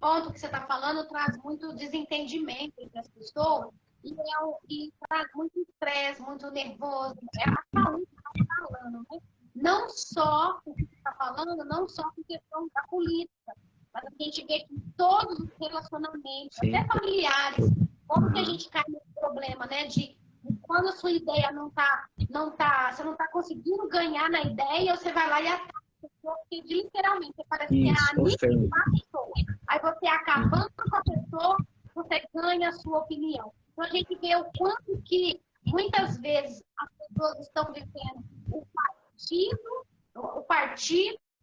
ponto que você está falando traz muito desentendimento entre as pessoas e traz muito estresse, muito nervoso. É a saúde que está falando, né? Não só o que você está falando, não só com questão da política, mas a gente vê que em todos os relacionamentos, sim, até familiares, como que a gente cai nesse problema, né? De quando a sua ideia você não está conseguindo ganhar na ideia, você vai lá e ataca a pessoa, porque literalmente parece que é a aniquilar a pessoa. Aí você acabando com a pessoa, você ganha a sua opinião. Então a gente vê o quanto que muitas vezes as pessoas estão vivendo o partido,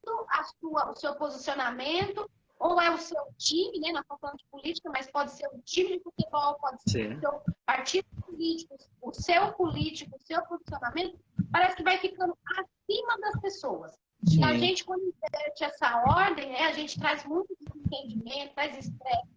o seu posicionamento, ou é o seu time, né? Nós estamos falando de política, mas pode ser o time de futebol, pode ser o seu partido político, o seu posicionamento, parece que vai ficando acima das pessoas. Sim. E a gente, quando inverte essa ordem, a gente traz muito entendimento, traz estresse.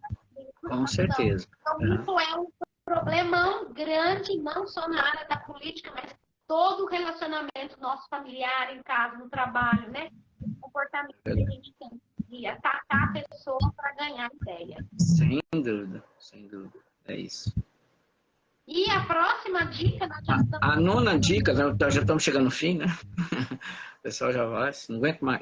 Com certeza. Então, isso é um problemão grande, não só na área da política, mas todo o relacionamento nosso familiar, em casa, no trabalho, né? O comportamento que a gente tem de atacar a pessoa para ganhar ideia. Sem dúvida, sem dúvida. É isso. E a próxima dica... A nona dica, já estamos chegando no fim, né? O pessoal já vai, não aguento mais.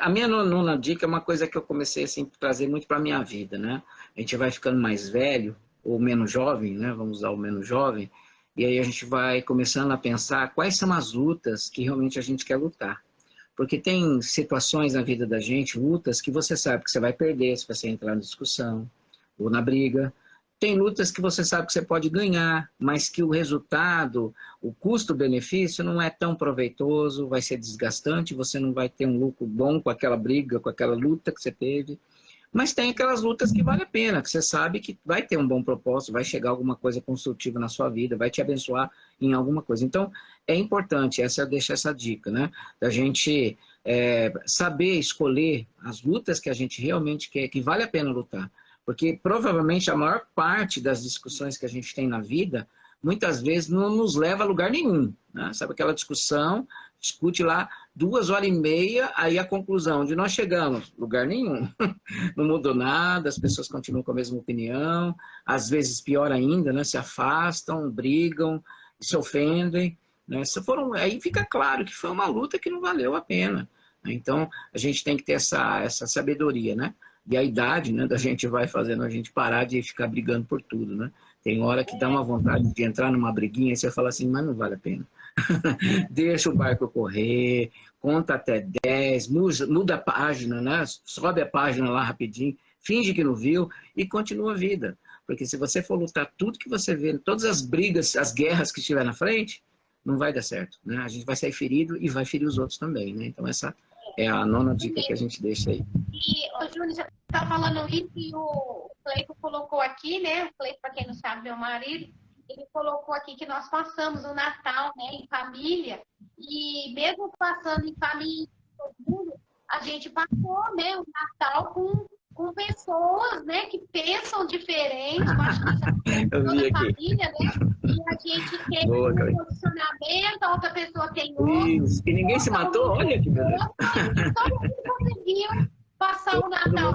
A minha nona dica é uma coisa que eu comecei assim, a trazer muito para a minha vida, né? A gente vai ficando mais velho, ou menos jovem, né? Vamos usar o menos jovem, e aí a gente vai começando a pensar quais são as lutas que realmente a gente quer lutar. Porque tem situações na vida da gente, lutas que você sabe que você vai perder se você entrar na discussão ou na briga. Tem lutas que você sabe que você pode ganhar, mas que o resultado, o custo-benefício não é tão proveitoso, vai ser desgastante, você não vai ter um lucro bom com aquela briga, com aquela luta que você teve. Mas tem aquelas lutas que vale a pena, que você sabe que vai ter um bom propósito, vai chegar alguma coisa construtiva na sua vida, vai te abençoar em alguma coisa. Então, é importante, eu deixo essa dica, né? Da gente saber escolher as lutas que a gente realmente quer, que vale a pena lutar. Porque provavelmente a maior parte das discussões que a gente tem na vida, muitas vezes não nos leva a lugar nenhum, né? Sabe aquela discussão, discute lá 2h30, aí a conclusão de nós chegamos, lugar nenhum. Não mudou nada, as pessoas continuam com a mesma opinião, às vezes pior ainda, né? Se afastam, brigam, se ofendem, né? Aí fica claro que foi uma luta que não valeu a pena, né? Então a gente tem que ter essa sabedoria, né? E a idade, né, da gente vai fazendo a gente parar de ficar brigando por tudo, né? Tem hora que dá uma vontade de entrar numa briguinha e você fala assim, mas não vale a pena. Deixa o barco correr, conta até 10, muda a página, né? Sobe a página lá rapidinho, finge que não viu e continua a vida. Porque se você for lutar tudo que você vê, todas as brigas, as guerras que estiver na frente, não vai dar certo, né? A gente vai sair ferido e vai ferir os outros também, né? Então essa é a nona dica que a gente deixa aí. E, Júnior, você está falando isso e o Cleiton colocou aqui, né? O Cleiton, para quem não sabe, meu marido, ele colocou aqui que nós passamos o Natal, né, em família, e mesmo passando em família, todo mundo, a gente passou, né, o Natal com pessoas, né, que pensam diferente, eu acho que isso é toda a família, né? E a gente tem um posicionamento, a outra pessoa tem outro. Isso, e ninguém se matou, olha que beleza. Todo mundo conseguiu passar o Natal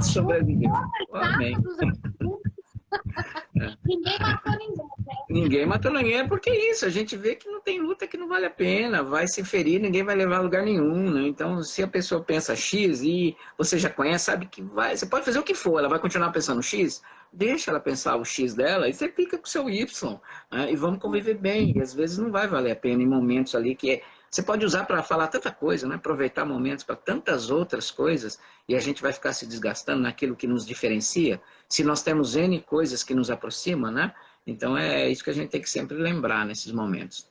Ninguém matou ninguém, né? Ninguém matou ninguém, porque é isso, a gente vê que não tem luta que não vale a pena, vai se ferir, ninguém vai levar a lugar nenhum, né? Então, se a pessoa pensa X e você já conhece, sabe que vai, você pode fazer o que for, ela vai continuar pensando X, deixa ela pensar o X dela e você fica com o seu Y, né? E vamos conviver bem, e às vezes não vai valer a pena em momentos ali que você pode usar para falar tanta coisa, né? Aproveitar momentos para tantas outras coisas e a gente vai ficar se desgastando naquilo que nos diferencia, se nós temos N coisas que nos aproximam, né? Então é isso que a gente tem que sempre lembrar nesses momentos.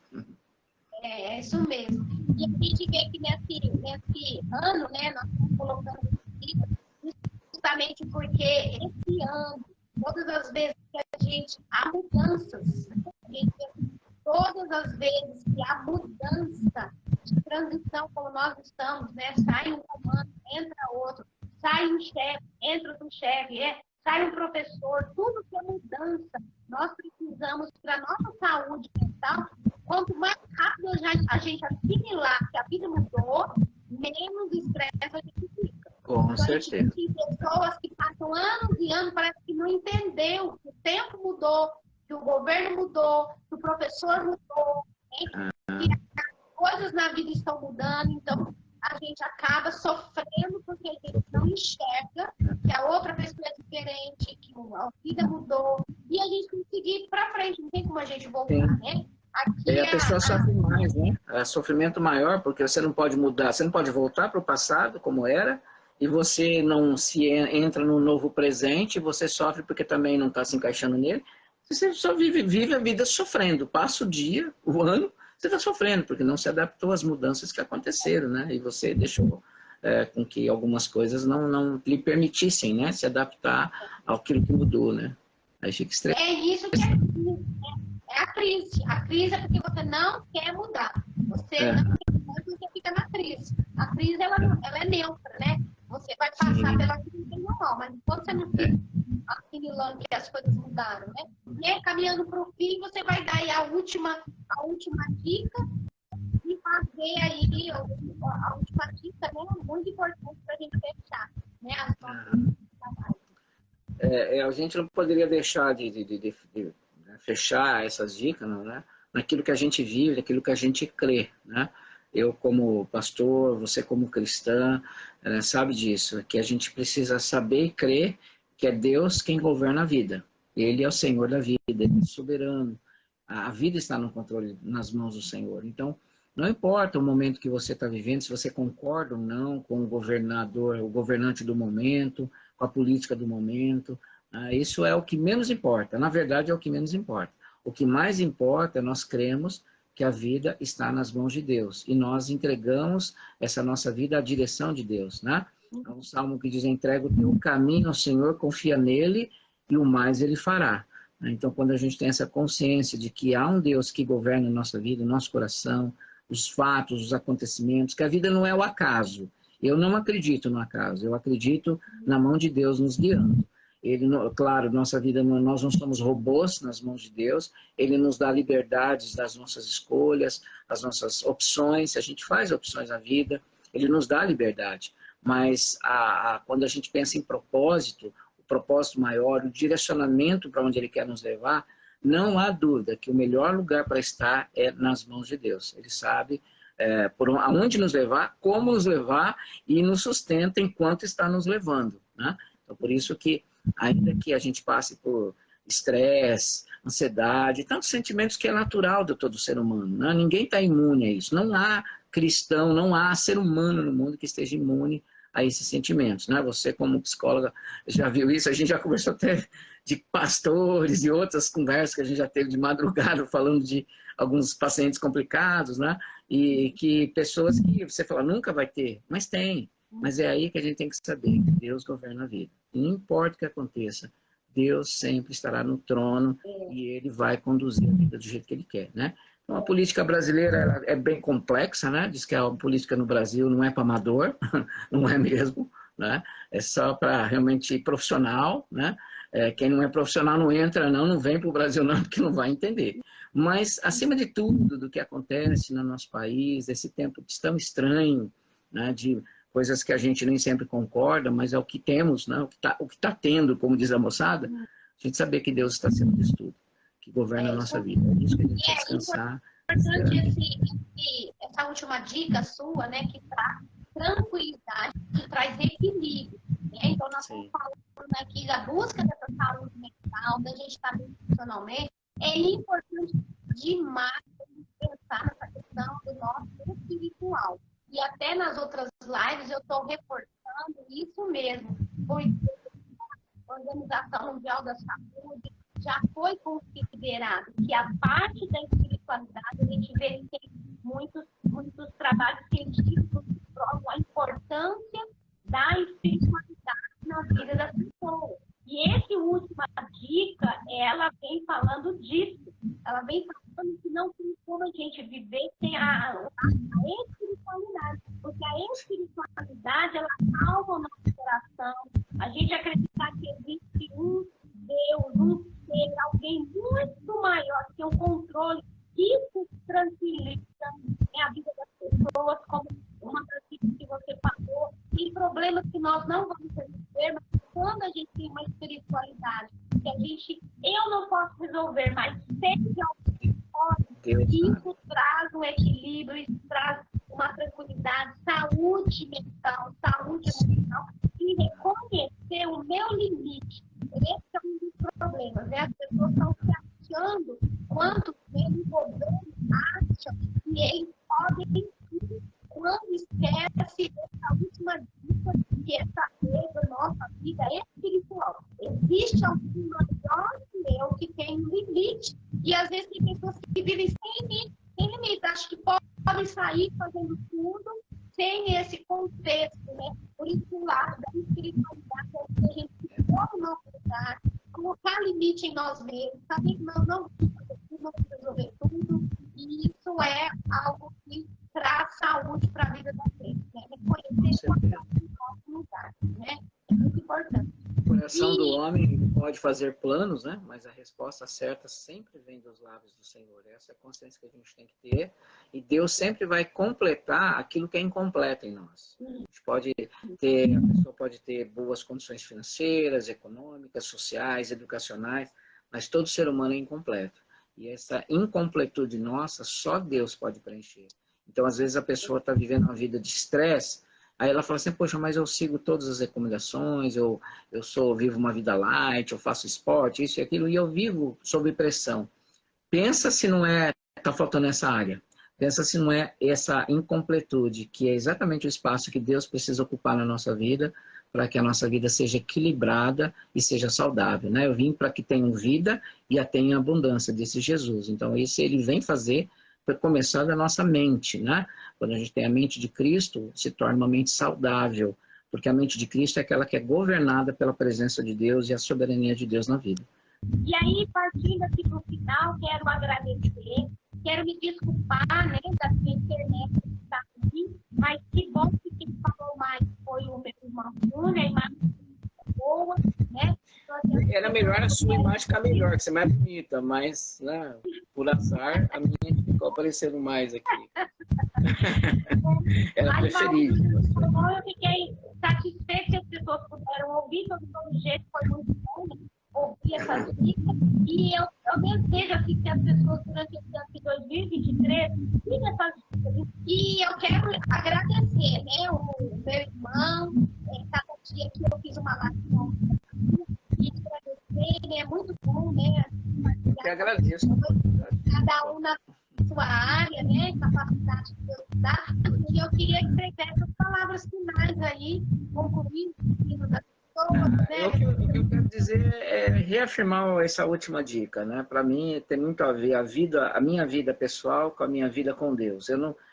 É isso mesmo. E a gente vê que nesse ano, né, nós estamos colocando justamente porque esse ano, todas as vezes que a gente há mudanças, a gente todas as vezes que há mudança de transição, como nós estamos, né? Sai um comando, entra outro, sai um chefe, entra outro chefe, sai um professor, tudo que é mudança, nós precisamos para a nossa saúde mental, quanto mais rápido a gente assimilar que a vida mudou, menos estresse a gente fica. Com certeza. Tem pessoas que passam anos e anos, parece que não entendeu que o tempo mudou, que o governo mudou, que o professor mudou, né? Que as coisas na vida estão mudando, então a gente acaba sofrendo porque a gente não enxerga que a outra pessoa é diferente, que a vida mudou, e a gente tem que seguir para frente, não tem como a gente voltar, né? Aqui a pessoa sofre mais, né? É sofrimento maior, porque você não pode mudar, você não pode voltar para o passado, como era, e você não se entra no novo presente, você sofre porque também não está se encaixando nele. Você só vive a vida sofrendo. Passa o dia, o ano, você está sofrendo, porque não se adaptou às mudanças que aconteceram, né? E você deixou com que algumas coisas não lhe permitissem, né, se adaptar àquilo que mudou, né? Aí fica estressado. É isso que é a crise. A crise é porque você não quer mudar. Você não quer mudar, você fica na crise. A crise, ela é neutra, né? Você vai passar pela vida normal, mas quando você não fica assimilando que as coisas mudaram, né? E aí, caminhando para o fim, você vai dar aí a última dica e fazer aí a última dica, né? Muito importante para a gente fechar, né? As nossas trabalhos. A gente não poderia deixar de fechar essas dicas, né? Naquilo que a gente vive, naquilo que a gente crê, né? Eu como pastor, você como cristã, sabe disso, que a gente precisa saber e crer que é Deus quem governa a vida. Ele é o Senhor da vida, Ele é soberano. A vida está no controle, nas mãos do Senhor. Então, não importa o momento que você está vivendo, se você concorda ou não com o governador, o governante do momento, com a política do momento, isso é o que menos importa. Na verdade, é o que menos importa. O que mais importa é nós cremos que a vida está nas mãos de Deus. E nós entregamos essa nossa vida à direção de Deus, né? É um salmo que diz, entrega o teu caminho ao Senhor, confia nele e o mais ele fará. Então, quando a gente tem essa consciência de que há um Deus que governa a nossa vida, o nosso coração, os fatos, os acontecimentos, que a vida não é o acaso. Eu não acredito no acaso, eu acredito na mão de Deus nos guiando. Ele, claro, nossa vida, nós não somos robôs nas mãos de Deus, Ele nos dá liberdades das nossas escolhas, das nossas opções, a gente faz opções na vida, Ele nos dá liberdade, mas quando a gente pensa em propósito, o propósito maior, o direcionamento para onde Ele quer nos levar, não há dúvida que o melhor lugar para estar é nas mãos de Deus. Ele sabe por aonde nos levar, como nos levar e nos sustenta enquanto está nos levando, né? Então, por isso que ainda que a gente passe por estresse, ansiedade, tantos sentimentos que é natural de todo ser humano, né? Ninguém está imune a isso. Não há cristão, não há ser humano no mundo que esteja imune a esses sentimentos, né? Você como psicóloga já viu isso, a gente já conversou até de pastores e outras conversas que a gente já teve de madrugada falando de alguns pacientes complicados, né? E que pessoas que você fala, nunca vai ter, mas tem. Mas é aí que a gente tem que saber que Deus governa a vida. E não importa o que aconteça, Deus sempre estará no trono e Ele vai conduzir a vida do jeito que Ele quer, né? Então, a política brasileira é bem complexa, né? Diz que a política no Brasil não é para amador, não é mesmo, né? É só para realmente profissional, né? Quem não é profissional não entra, não vem para o Brasil não, porque não vai entender. Mas, acima de tudo, do que acontece no nosso país, esse tempo tão estranho, né? De coisas que a gente nem sempre concorda, mas é o que temos, né? O que tá tendo, como diz a moçada, a gente saber que Deus está acima disso tudo, que governa a nossa vida. É isso que a gente tem que descansar. É importante essa última dica sua, né, que traz tranquilidade, que traz equilíbrio. Né? Então, nós estamos falando aqui da busca dessa saúde mental, da gente estar bem emocionalmente. É importante demais pensar nessa questão do nosso espiritual. E até nas outras lives eu estou reforçando isso mesmo, porque a Organização Mundial da Saúde já foi considerado que a parte da espiritualidade, a gente vê que tem muitos trabalhos científicos que provam a importância da espiritualidade na vida das pessoas. E essa última dica, ela vem falando disso. Ela vem falando que não tem como a gente viver sem a espiritualidade. Porque a espiritualidade, ela salva o nosso coração. A gente acreditar que existe um Deus, um ser, alguém muito maior que tem um controle. Isso tranquiliza a vida das pessoas, como uma das dicas que você falou. Tem problemas que nós não vamos resolver, mas quando a gente tem uma espiritualidade, que eu não posso resolver, mas sei que alguém pode, isso traz um equilíbrio, isso traz uma tranquilidade, saúde mental, saúde emocional, e reconhecer o meu limite. Esse é um dos problemas, né? As pessoas estão se achando quanto eles governo acham que eles podem tudo, quando esquece essa última dica, que essa coisa, nossa vida é espiritual. Existe alguém maior que eu que tem um limite. E às vezes tem pessoas que vivem sem limite. Acho que podem sair fazendo tudo sem esse contexto, né? Por isso, o lado da espiritualidade é que a gente pode não lugar, colocar limite em nós mesmos, saber que nós não vamos resolver tudo. E isso é algo que traz saúde para a vida da gente, né? Reconhecer o nosso lugar. coração do homem pode fazer planos, né? Mas a resposta certa sempre vem dos lábios do Senhor. Essa é a consciência que a gente tem que ter. E Deus sempre vai completar aquilo que é incompleto em nós. A pessoa pode ter boas condições financeiras, econômicas, sociais, educacionais, mas todo ser humano é incompleto. E essa incompletude nossa, só Deus pode preencher. Então, às vezes, a pessoa está vivendo uma vida de estresse. Aí ela fala assim, poxa, mas eu sigo todas as recomendações, eu vivo uma vida light, eu faço esporte, isso e aquilo, e eu vivo sob pressão. Pensa se não está faltando essa área. Pensa se não é essa incompletude, que é exatamente o espaço que Deus precisa ocupar na nossa vida, para que a nossa vida seja equilibrada e seja saudável, né? Eu vim para que tenham vida e a tenham abundância, disse Jesus. Então, isso ele vem fazer para começar da nossa mente, né? Quando a gente tem a mente de Cristo, se torna uma mente saudável, porque a mente de Cristo é aquela que é governada pela presença de Deus e a soberania de Deus na vida. E aí, partindo aqui para o final, quero agradecer, quero me desculpar, né, da minha internet que está aqui, mas que bom que quem falou mais foi o meu irmão Júnior, a imagem boa, né? Era melhor a sua imagem ficar melhor, que você é mais bonita, mas, né, por azar, a minha ficou aparecendo mais aqui. Era preferível. Eu fiquei satisfeita que as pessoas puderam ouvir, todo jeito foi muito bom, né? Ouvir essas dicas. E eu desejo assim, que as pessoas durante esse ano de 2023 sigam essas dicas. E eu quero agradecer, né, o meu irmão, cada dia que eu fiz uma live e agradecer, é muito bom, né? Eu que agradeço. Cada um na sua área, né? Capacidade que Deus dá. E eu queria que você desse as palavras finais aí, concluindo o hino das pessoas, né? O que eu quero dizer é reafirmar essa última dica, né? Para mim tem muito a ver a minha vida pessoal com a minha vida com Deus.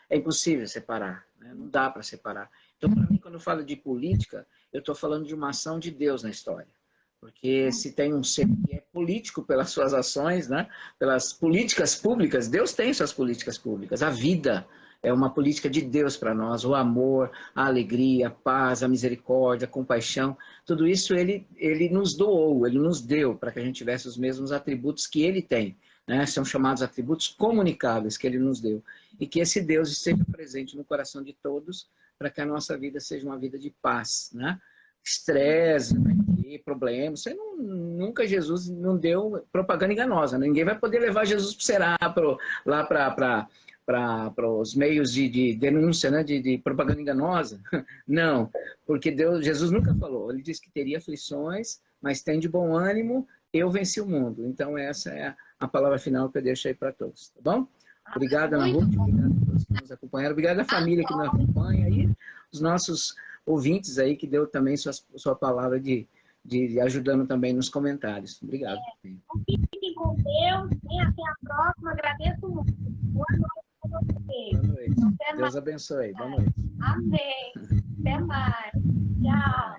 É impossível separar, né? Não dá para separar. Então, para mim, quando eu falo de política, eu estou falando de uma ação de Deus na história. Porque se tem um ser que é político pelas suas ações, né? Pelas políticas públicas, Deus tem suas políticas públicas. A vida é uma política de Deus para nós. O amor, a alegria, a paz, a misericórdia, a compaixão, tudo isso ele nos doou, ele nos deu para que a gente tivesse os mesmos atributos que ele tem. Né? São chamados atributos comunicáveis que ele nos deu. E que esse Deus esteja presente no coração de todos para que a nossa vida seja uma vida de paz, né? Estresse, problemas. Nunca Jesus não deu propaganda enganosa. Né? Ninguém vai poder levar Jesus lá para os meios de denúncia, né? de propaganda enganosa. Não, porque Jesus nunca falou. Ele disse que teria aflições, mas tem de bom ânimo, eu venci o mundo. Então essa é a palavra final que eu deixo aí para todos. Tá bom? Obrigado, Ana Ruth. Obrigado a todos que nos acompanharam. Obrigado à família que nos acompanha aí. Os nossos ouvintes aí que deu também sua palavra de ajudando também nos comentários. Obrigado. Fiquem com Deus. Até a próxima. Agradeço muito. Boa noite para vocês. Boa noite. Deus abençoe. Boa noite. Amém. Até mais. Tchau.